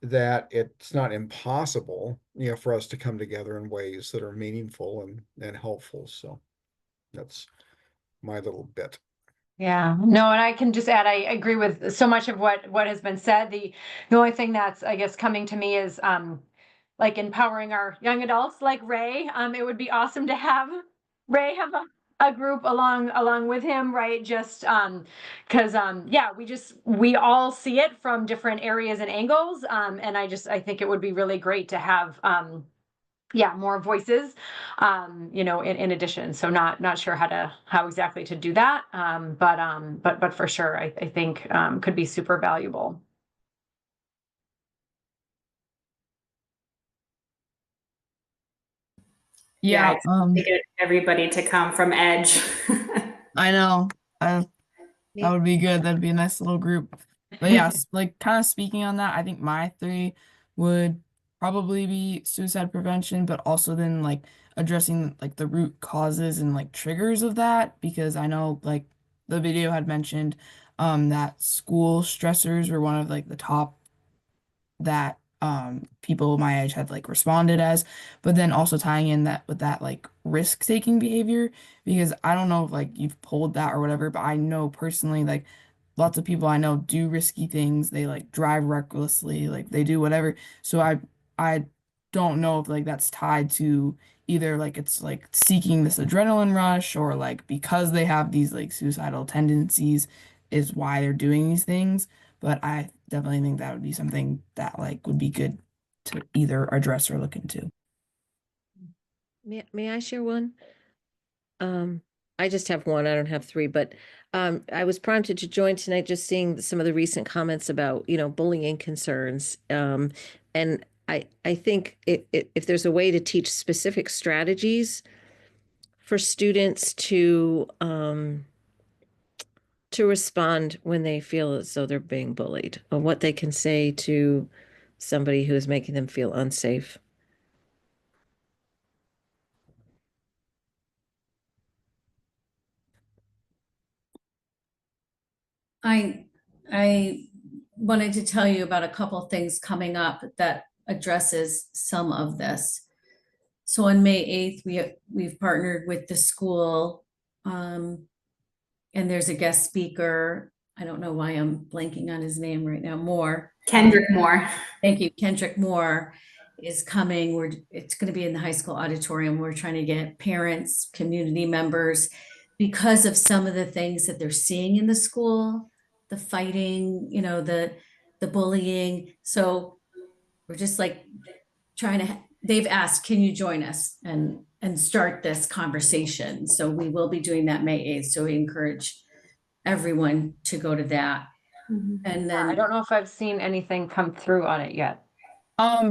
[SPEAKER 2] that it's not impossible, for us to come together in ways that are meaningful and helpful. So that's my little bit.
[SPEAKER 3] Yeah, no, and I can just add, I agree with so much of what has been said. The only thing that's, I guess, coming to me is like empowering our young adults like Ray. It would be awesome to have Ray have a group along with him, right? Just because yeah, we all see it from different areas and angles. And I think it would be really great to have yeah, more voices, in addition. So not sure how exactly to do that. But for sure, I think could be super valuable.
[SPEAKER 5] Yeah,
[SPEAKER 4] to get everybody to come from Edge.
[SPEAKER 5] I know. That would be good. That'd be a nice little group. But yeah, like kind of speaking on that, I think my three would probably be suicide prevention, but also then like addressing like the root causes and like triggers of that, because I know like the video had mentioned that school stressors were one of like the top that people my age had like responded as, but then also tying in that with that like risk taking behavior, because I don't know if like you've pulled that or whatever, but I know personally like lots of people I know do risky things. They like drive recklessly, like they do whatever. So I don't know if like that's tied to either like it's like seeking this adrenaline rush, or like because they have these like suicidal tendencies is why they're doing these things. But I definitely think that would be something that like would be good to either address or look into.
[SPEAKER 8] May I share one? I just have one. I don't have three, but I was prompted to join tonight just seeing some of the recent comments about, bullying concerns. And I think if there's a way to teach specific strategies for students to respond when they feel as though they're being bullied, or what they can say to somebody who is making them feel unsafe.
[SPEAKER 1] I wanted to tell you about a couple things coming up that addresses some of this. So on May 8th, we've partnered with the school, and there's a guest speaker. I don't know why I'm blanking on his name right now.
[SPEAKER 4] Kendrick Moore.
[SPEAKER 1] Thank you. Kendrick Moore is coming. It's going to be in the high school auditorium. We're trying to get parents, community members, because of some of the things that they're seeing in the school, the fighting, the bullying. So we're just like they've asked, can you join us and start this conversation? So we will be doing that May 8th. So we encourage everyone to go to that. And then
[SPEAKER 3] I don't know if I've seen anything come through on it yet.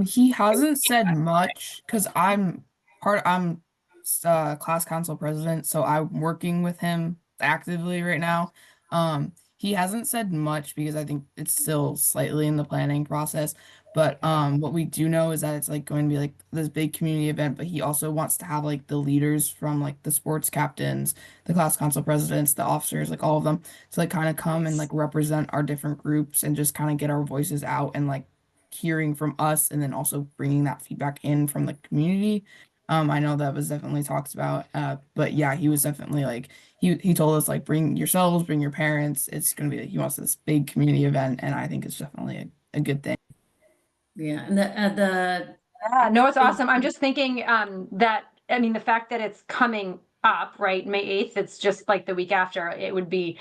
[SPEAKER 5] He hasn't said much because I'm class council president, so I'm working with him actively right now. He hasn't said much because I think it's still slightly in the planning process. But what we do know is that it's like going to be like this big community event, but he also wants to have like the leaders from like the sports captains, the class council presidents, the officers, like all of them to like kind of come and like represent our different groups and just kind of get our voices out and like hearing from us and then also bringing that feedback in from the community. I know that was definitely talked about. But yeah, he was definitely like he told us like bring yourselves, bring your parents. It's gonna be like he wants this big community event, and I think it's definitely a good thing.
[SPEAKER 1] Yeah, and the
[SPEAKER 3] Yeah, no, it's awesome. I'm just thinking that, I mean, the fact that it's coming up, right, May 8th, it's just like the week after, it would be,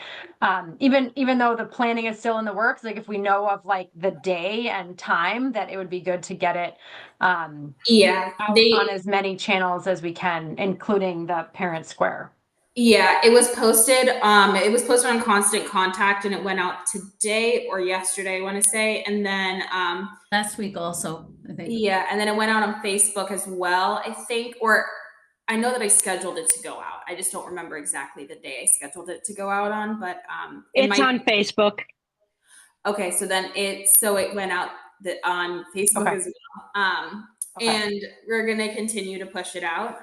[SPEAKER 3] even though the planning is still in the works, like if we know of like the day and time, that it would be good to get it
[SPEAKER 4] Yeah,
[SPEAKER 3] out on as many channels as we can, including the Parent Square.
[SPEAKER 4] yeah, it was posted. It was posted on Constant Contact, and it went out today or yesterday, I want to say. And then,
[SPEAKER 1] last week also, I think.
[SPEAKER 4] yeah, and then it went out on Facebook as well, I think. Or I know that I scheduled it to go out. I just don't remember exactly the day I scheduled it to go out on. But
[SPEAKER 6] It's on Facebook.
[SPEAKER 4] Okay, so then it went out on Facebook
[SPEAKER 3] Okay.
[SPEAKER 4] as well.
[SPEAKER 3] Okay.
[SPEAKER 4] And we're gonna continue to push it out.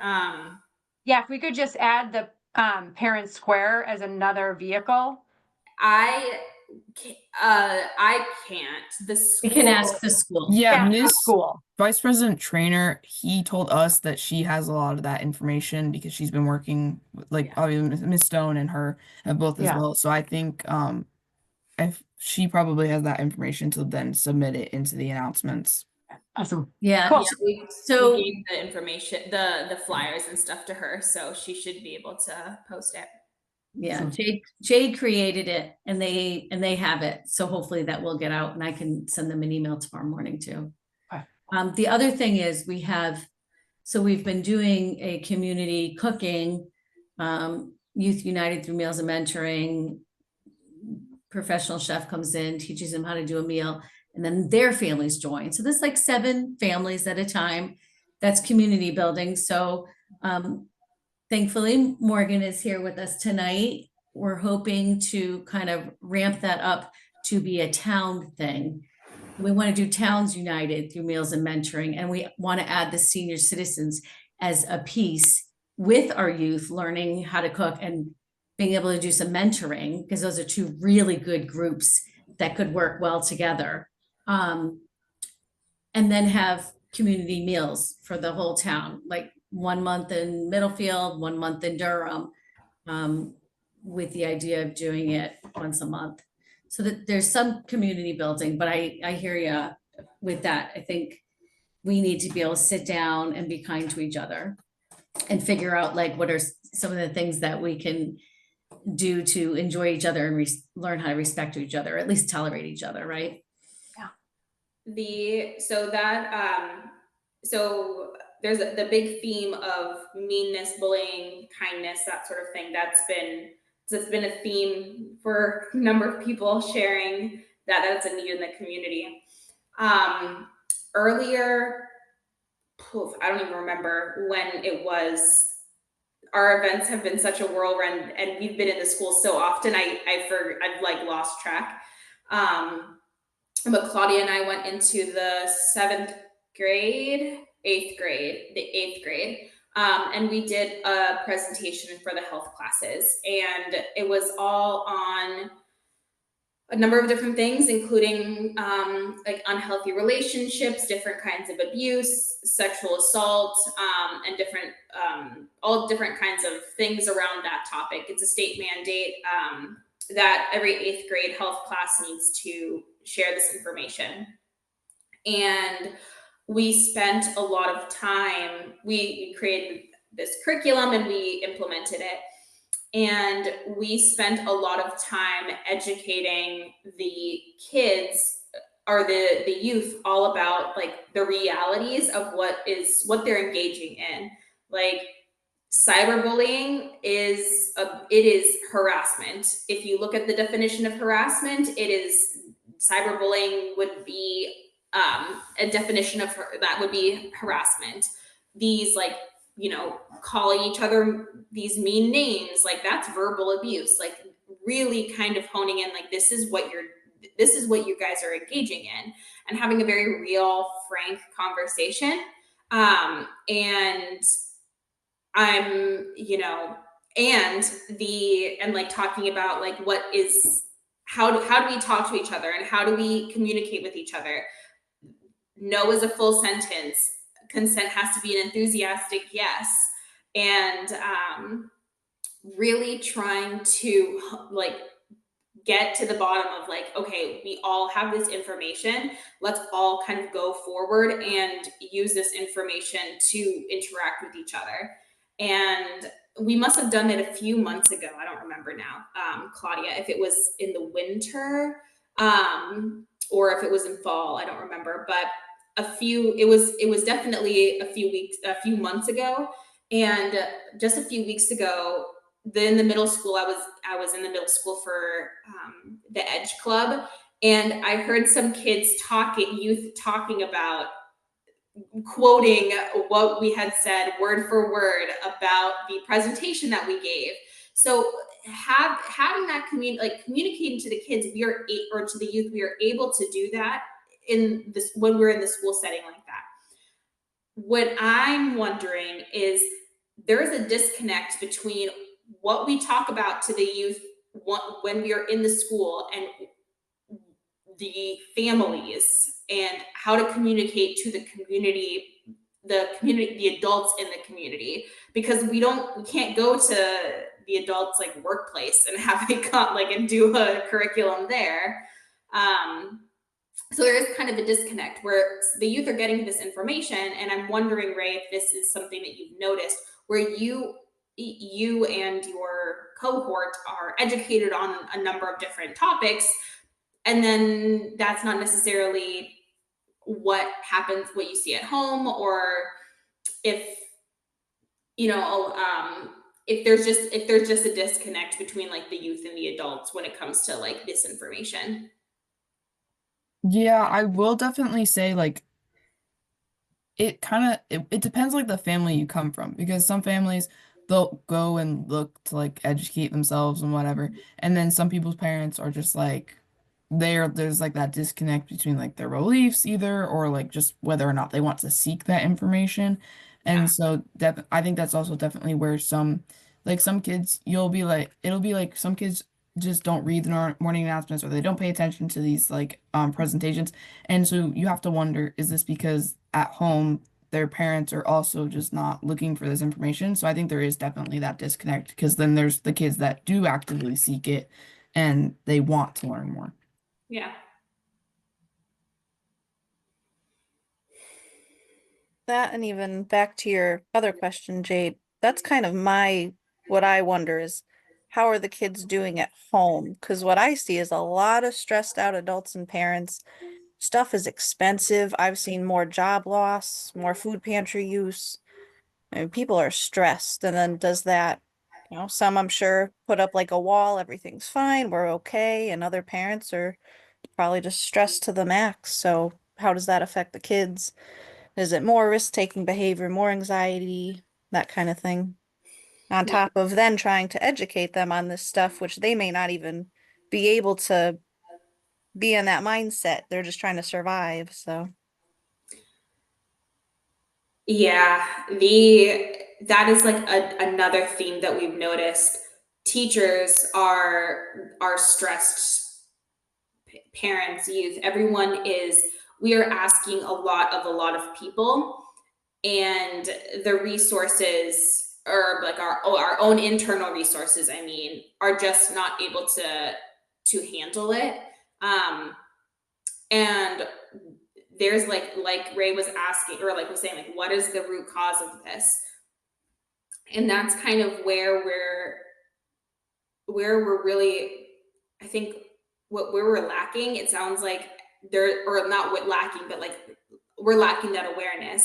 [SPEAKER 3] Yeah, if we could just add the Parent Square as another vehicle.
[SPEAKER 4] I can't. The
[SPEAKER 1] We can
[SPEAKER 4] school-
[SPEAKER 1] ask the school.
[SPEAKER 5] Yeah,
[SPEAKER 3] Yeah,
[SPEAKER 5] Miss
[SPEAKER 3] school.
[SPEAKER 5] Vice President Trainer, he told us that she has a lot of that information because she's been working with, like, obviously Miss Stone and her have both as
[SPEAKER 3] Yeah.
[SPEAKER 5] well. So I think if she probably has that information to then submit it into the announcements.
[SPEAKER 3] Awesome.
[SPEAKER 1] Yeah,
[SPEAKER 3] Cool.
[SPEAKER 1] yeah.
[SPEAKER 4] So
[SPEAKER 1] So
[SPEAKER 4] we gave the information, the flyers and stuff to her, so she should be able to post it.
[SPEAKER 1] yeah,
[SPEAKER 3] Awesome.
[SPEAKER 1] Jade created it and they have it. So hopefully that will get out and I can send them an email tomorrow morning too.
[SPEAKER 3] Okay.
[SPEAKER 1] The other thing is we've been doing a community cooking, Youth United through Meals and Mentoring. Professional chef comes in, teaches them how to do a meal, and then their families join. So there's like 7 families at a time. That's community building. So thankfully, Morgan is here with us tonight. We're hoping to kind of ramp that up to be a town thing. We want to do Towns United through Meals and Mentoring, and we want to add the senior citizens as a piece with our youth learning how to cook and being able to do some mentoring, because those are 2 really good groups that could work well together. And then have community meals for the whole town, like 1 month in Middlefield, 1 month in Durham, with the idea of doing it once a month. So that there's some community building, but I hear you with that. I think we need to be able to sit down and be kind to each other and figure out like what are some of the things that we can do to enjoy each other and learn how to respect each other, or at least tolerate each other, right?
[SPEAKER 4] So there's the big theme of meanness, bullying, kindness, that sort of thing. It's been a theme for a number of people sharing that's a need in the community. Earlier, I don't even remember when it was. Our events have been such a whirlwind, and we've been in the school so often. I've like lost track. But Claudia and I went into the 8th grade, and we did a presentation for the health classes, and it was all on a number of different things, including like unhealthy relationships, different kinds of abuse, sexual assault, and all different kinds of things around that topic. It's a state mandate that every 8th grade health class needs to share this information. And we spent a lot of time, we created this curriculum and we implemented it. And we spent a lot of time educating the kids or the youth all about like the realities of what they're engaging in. Like cyberbullying is harassment. If you look at the definition of harassment, cyberbullying would be a definition of that would be harassment. These like, calling each other these mean names, like that's verbal abuse, like really kind of honing in, like this is what you guys are engaging in, and having a very real, frank conversation. And I'm, and like talking about like how do we talk to each other and how do we communicate with each other? No is a full sentence. consent has to be an enthusiastic yes. And really trying to like get to the bottom of like, okay, we all have this information. Let's all kind of go forward and use this information to interact with each other. And we must have done it a few months ago. I don't remember now, Claudia, if it was in the winter or if it was in fall. I don't remember, but it was definitely a few months ago. And just a few weeks ago, in the middle school, I was in the middle school for the Edge Club, and I heard some youth talking about quoting what we had said word for word about the presentation that we gave. So having that communicating to the kids, or to the youth, we are able to do that when we're in the school setting like that. What I'm wondering is there's a disconnect between what we talk about to the youth when we are in the school and the families, and how to communicate to the adults in the community, because we can't go to the adults like workplace and have it and do a curriculum there. So there is kind of a disconnect where the youth are getting this information, and I'm wondering, Ray, if this is something that you've noticed where you and your cohort are educated on a number of different topics, and then that's not necessarily what you see at home, or if if there's just a disconnect between like the youth and the adults when it comes to like this information.
[SPEAKER 5] Yeah, I will definitely say like it depends like the family you come from, because some families they'll go and look to like educate themselves and whatever, and then some people's parents are just like there's like that disconnect between like their beliefs either, or like just whether or not they want to seek that information.
[SPEAKER 4] Yeah.
[SPEAKER 5] And so I think that's also definitely where some kids it'll be like some kids just don't read the morning announcements, or they don't pay attention to these like presentations. And so you have to wonder, is this because at home their parents are also just not looking for this information? So I think there is definitely that disconnect, because then there's the kids that do actively seek it and they want to learn more.
[SPEAKER 4] Yeah.
[SPEAKER 7] That, and even back to your other question, Jade, that's kind of what I wonder is, how are the kids doing at home? Because what I see is a lot of stressed out adults and parents. Stuff is expensive. I've seen more job loss, more food pantry use. I mean, people are stressed. And then does that, some I'm sure put up like a wall, everything's fine, we're okay. And other parents are probably just stressed to the max. So how does that affect the kids? Is it more risk-taking behavior, more anxiety, that kind of thing? On top of then trying to educate them on this stuff, which they may not even be able to be in that mindset. They're just trying to survive. So
[SPEAKER 4] Yeah, that is like another theme that we've noticed. Teachers are stressed, parents, youth, we are asking a lot of people, and the resources, or like our own internal resources, I mean, are just not able to handle it. And there's like Ray was asking, or like was saying, like, what is the root cause of this? And that's kind of where we're really, I think, where we're lacking. It sounds like or not what lacking, but like we're lacking that awareness.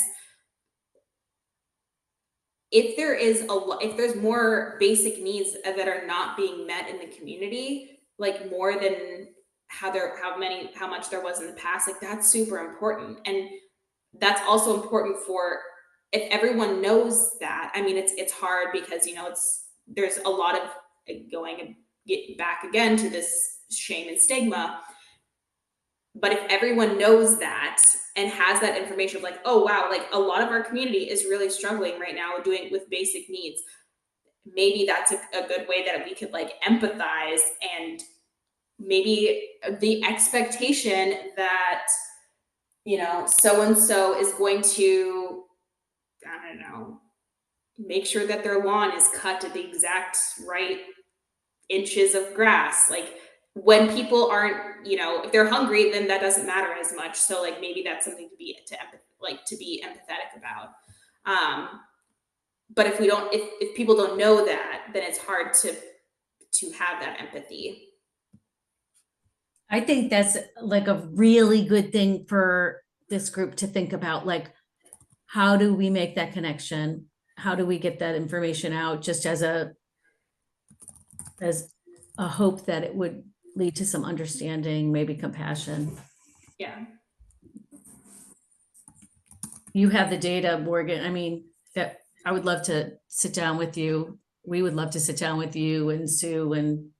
[SPEAKER 4] If there's more basic needs that are not being met in the community, like more than how much there was in the past, like that's super important. And that's also important for, if everyone knows that, I mean, it's hard because, there's a lot of going and get back again to this shame and stigma. But if everyone knows that and has that information of like, oh wow, like a lot of our community is really struggling right now with basic needs, maybe that's a good way that we could like empathize, and maybe the expectation that so and so is going to I don't know, make sure that their lawn is cut to the exact right inches of grass. Like when people aren't, if they're hungry, then that doesn't matter as much. So like maybe that's something to be empathetic about. But if we don't, if people don't know that, then it's hard to have that empathy.
[SPEAKER 1] I think that's like a really good thing for this group to think about, like, how do we make that connection? How do we get that information out, just as a hope that it would lead to some understanding, maybe compassion.
[SPEAKER 4] Yeah.
[SPEAKER 1] You have the data, Morgan. I mean, that I would love to sit down with you. We would love to sit down with you and Sue and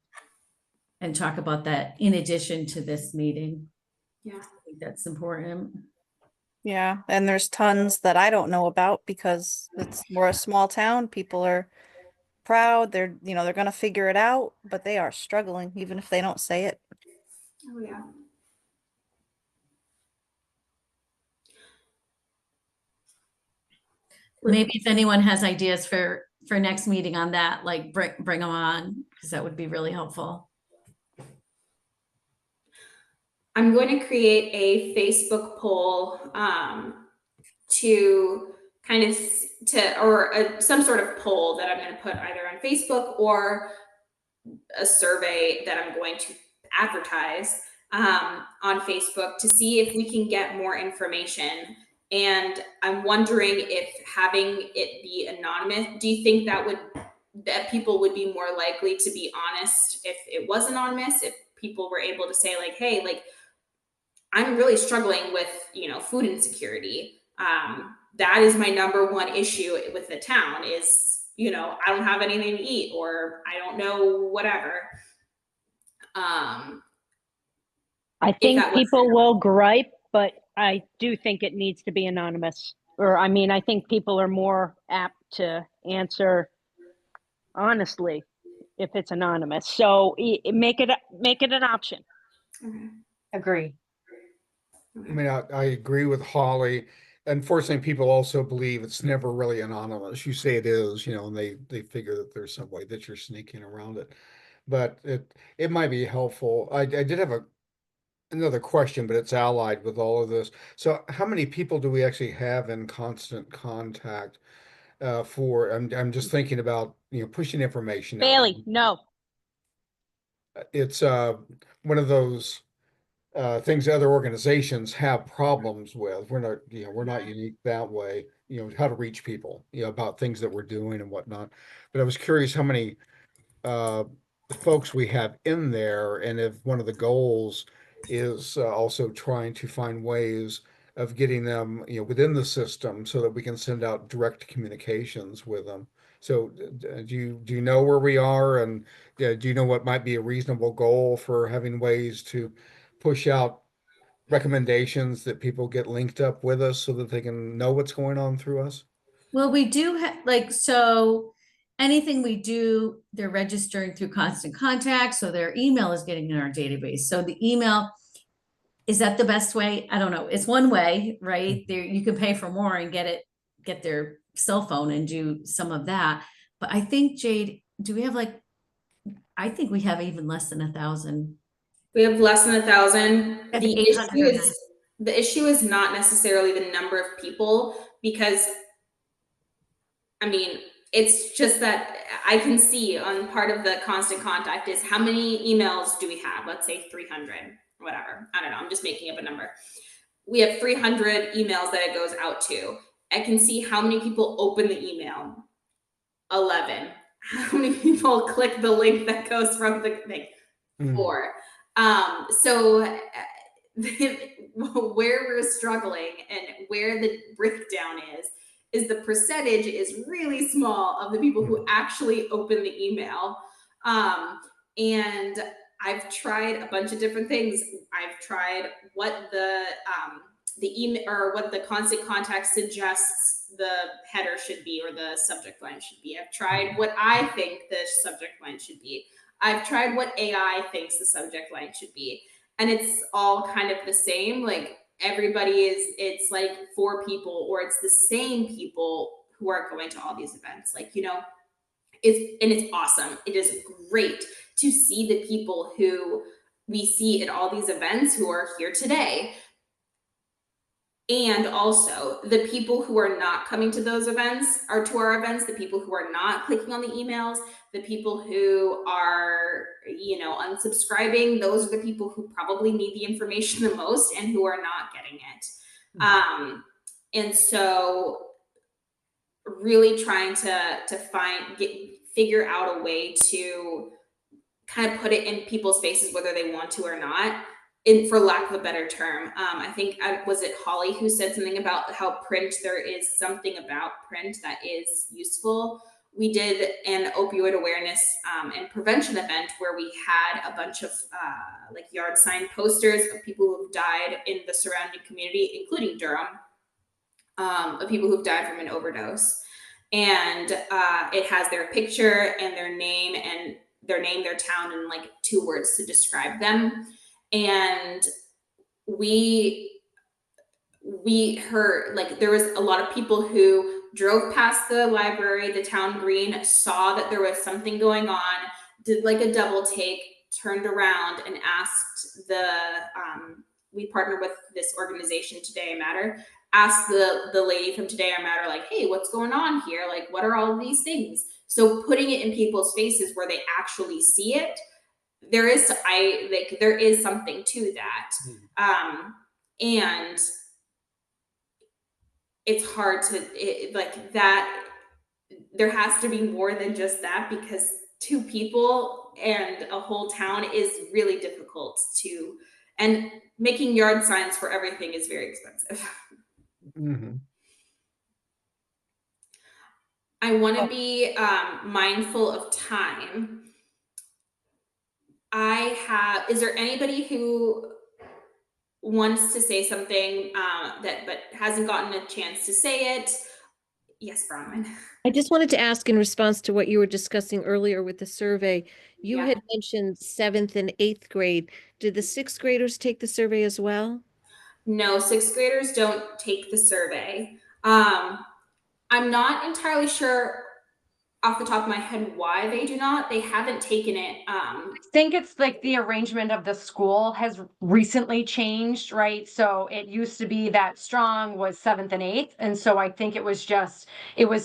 [SPEAKER 1] talk about that in addition to this meeting.
[SPEAKER 4] Yeah.
[SPEAKER 1] I think that's important.
[SPEAKER 7] Yeah, and there's tons that I don't know about because we're a small town. People are proud. They're gonna figure it out, but they are struggling even if they don't say it.
[SPEAKER 4] Oh yeah.
[SPEAKER 1] Maybe if anyone has ideas for next meeting on that, like bring them on, because that would be really helpful.
[SPEAKER 4] I'm going to create a Facebook poll to kind of some sort of poll that I'm going to put either on Facebook or a survey that I'm going to advertise on Facebook to see if we can get more information. And I'm wondering if having it be anonymous, do you think that people would be more likely to be honest if it was anonymous, if people were able to say like, hey, like, I'm really struggling with, food insecurity. That is my number one issue with the town is, I don't have anything to eat, or I don't know, whatever.
[SPEAKER 6] I think people will gripe, but I do think it needs to be anonymous. Or, I mean, I think people are more apt to answer honestly if it's anonymous. So make it an option.
[SPEAKER 4] Okay.
[SPEAKER 3] Agree.
[SPEAKER 2] I mean, I agree with Holly. Unfortunately, people also believe it's never really anonymous. You say it is, and they figure that there's some way that you're sneaking around it. But it might be helpful. I did have another question, but it's allied with all of this. So how many people do we actually have in constant contact I'm just thinking about, pushing information out.
[SPEAKER 6] Bailey, no.
[SPEAKER 2] It's one of those things other organizations have problems with. We're not unique that way, how to reach people, about things that we're doing and whatnot. But I was curious how many uh, folks we have in there, and if one of the goals is also trying to find ways of getting them, within the system so that we can send out direct communications with them. So do you know where we are, and do you know what might be a reasonable goal for having ways to push out recommendations that people get linked up with us so that they can know what's going on through us?
[SPEAKER 1] Well, we do have so anything we do, they're registering through Constant Contact, so their email is getting in our database. So the email, is that the best way? I don't know. It's one way, right? There you can pay for more and get their cell phone and do some of that. But I think, Jade, do we have I think we have even less than 1,000.
[SPEAKER 4] We have less than 1,000.
[SPEAKER 1] Have
[SPEAKER 4] The
[SPEAKER 1] 800
[SPEAKER 4] issue is not necessarily the number of people, because I mean, it's just that I can see on part of the constant contact is how many emails do we have? Let's say 300, whatever. I don't know. I'm just making up a number. We have 300 emails that it goes out to. I can see how many people open the email. 11. How many people click the link that goes from the thing? 4. So where we're struggling and where the breakdown is the percentage is really small of the people who actually open the email. And I've tried a bunch of different things. I've tried what the email or what the constant contact suggests the header should be or the subject line should be. I've tried what I think the subject line should be. I've tried what AI thinks the subject line should be. And it's all kind of the same. Like, it's like 4 people, or it's the same people who are going to all these events. Like, it's awesome. It is great to see the people who we see at all these events who are here today. And also the people who are not coming to those events, or to our events, the people who are not clicking on the emails, the people who are, unsubscribing, those are the people who probably need the information the most and who are not getting it. And so really trying to figure out a way to kind of put it in people's faces, whether they want to or not, for lack of a better term. I think, was it Holly who said something about how there is something about print that is useful. We did an opioid awareness and prevention event where we had a bunch of like yard sign posters of people who have died in the surrounding community, including Durham, of people who've died from an overdose. And it has their picture and their name, their town, and like 2 words to describe them. And we heard, like, there was a lot of people who drove past the library, the town green, saw that there was something going on, did like a double take, turned around and asked we partner with this organization, Today I Matter, asked the lady from Today I Matter, like, hey, what's going on here? Like, what are all of these things? So putting it in people's faces where they actually see it, there is something to that. And it's hard like that. There has to be more than just that, because 2 people and a whole town is really difficult to, and making yard signs for everything is very expensive. I want to be mindful of time. Is there anybody who wants to say something but hasn't gotten a chance to say it? Yes, Bronwyn.
[SPEAKER 8] I just wanted to ask, in response to what you were discussing earlier with the survey, you
[SPEAKER 4] Yeah.
[SPEAKER 8] had mentioned 7th and 8th grade. Did the 6th graders take the survey as well?
[SPEAKER 4] No, 6th graders don't take the survey. I'm not entirely sure off the top of my head why they do not. They haven't taken it.
[SPEAKER 3] I think it's like the arrangement of the school has recently changed, right? So it used to be that strong was 7th and 8th. And so I think it was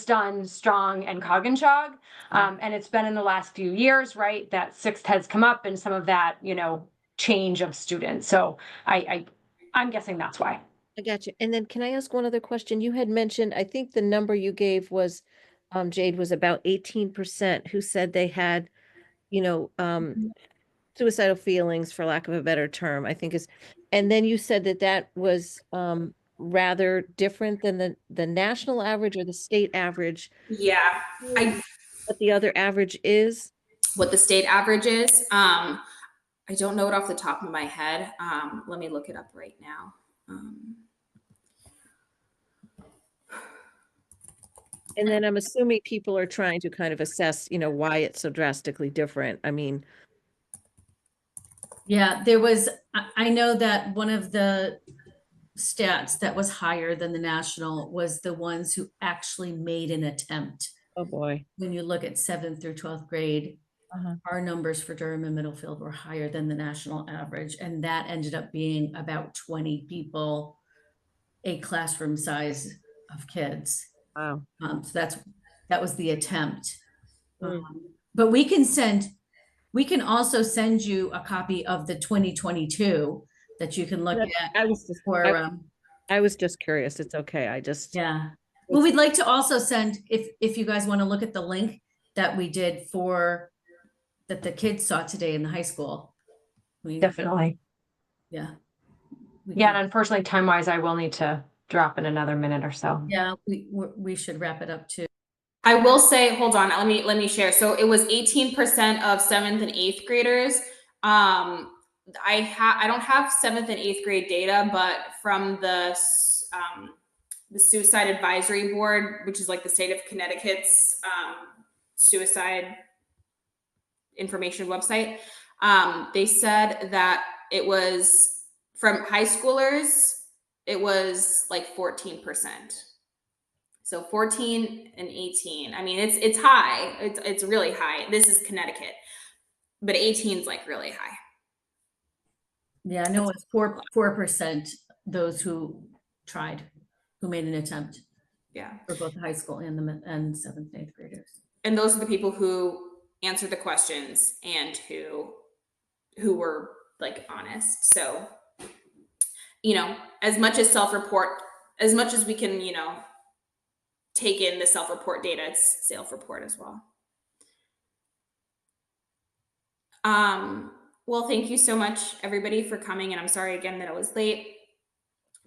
[SPEAKER 3] done strong and Coggin-Chog. And it's been in the last few years, right, that 6th has come up, and some of that, change of students. So I'm guessing that's why.
[SPEAKER 8] I got you. And then can I ask one other question? You had mentioned, I think the number you gave was, Jade, was about 18% who said they had, suicidal feelings, for lack of a better term, I think is, and then you said that was rather different than the national average or the state average.
[SPEAKER 4] Yeah.
[SPEAKER 8] What the other average is?
[SPEAKER 4] What the state average is? I don't know it off the top of my head. Let me look it up right now.
[SPEAKER 8] And then I'm assuming people are trying to kind of assess, why it's so drastically different. I mean,
[SPEAKER 1] Yeah, I know that one of the stats that was higher than the national was the ones who actually made an attempt.
[SPEAKER 8] oh boy.
[SPEAKER 1] When you look at 7th through 12th grade, our numbers for Durham and Middlefield were higher than the national average. And that ended up being about 20 people, a classroom size of kids.
[SPEAKER 8] Wow.
[SPEAKER 1] So that was the attempt.
[SPEAKER 8] Mm.
[SPEAKER 1] But we can also send you a copy of the 2022 that you can look at.
[SPEAKER 8] I was just curious. It's okay.
[SPEAKER 1] Yeah. Well, we'd like to also send, if you guys want to look at the link that we did that the kids saw today in the high school.
[SPEAKER 3] Definitely.
[SPEAKER 1] Yeah.
[SPEAKER 3] Yeah, and unfortunately, time-wise, I will need to drop in another minute or so.
[SPEAKER 1] Yeah, we should wrap it up too.
[SPEAKER 4] I will say, hold on, let me share. So it was 18% of 7th and 8th graders. I don't have 7th and 8th grade data, but from the Suicide Advisory Board, which is like the state of Connecticut's suicide information website, they said that it was from high schoolers it was like 14%. So 14 and 18. I mean, it's high. It's really high. This is Connecticut, but 18 is like really high.
[SPEAKER 1] Yeah, I know it's 4% those who tried, who made an attempt
[SPEAKER 4] Yeah.
[SPEAKER 1] for both high school and and 7th and 8th graders.
[SPEAKER 4] And those are the people who answered the questions and who were like honest. So, you know, as much as we can, you know, take in the self-report data, it's self-report as well. Well, thank you so much, everybody, for coming. And I'm sorry again that I was late.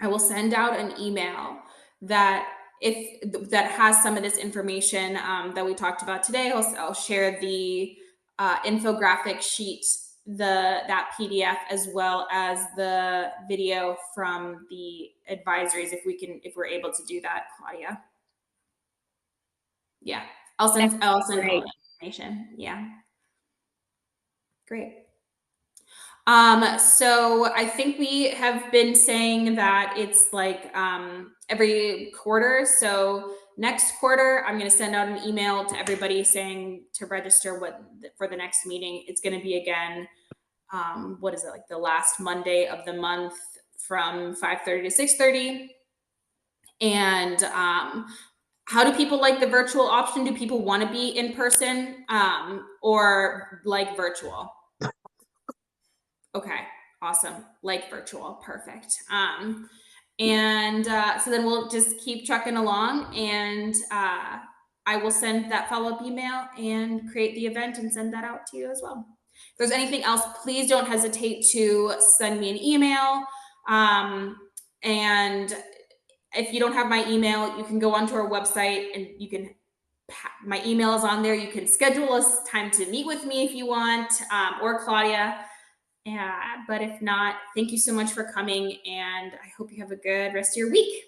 [SPEAKER 4] I will send out an email that has some of this information that we talked about today. I'll share the infographic sheet, that PDF, as well as the video from the advisories, if we're able to do that, Claudia. Yeah, I'll send all the information. Yeah, great. So I think we have been saying that it's like every quarter. So next quarter, I'm going to send out an email to everybody saying to register for the next meeting. It's going to be again, what is it, like the last Monday of the month from 5:30 to 6:30. And how do people like the virtual option? Do people want to be in person or like virtual? Okay, awesome. Like virtual, perfect. And so then we'll just keep trucking along, and I will send that follow-up email and create the event and send that out to you as well. If there's anything else, please don't hesitate to send me an email. And if you don't have my email, you can go onto our website and my email is on there. You can schedule a time to meet with me if you want, or Claudia. Yeah, but if not, thank you so much for coming, and I hope you have a good rest of your week.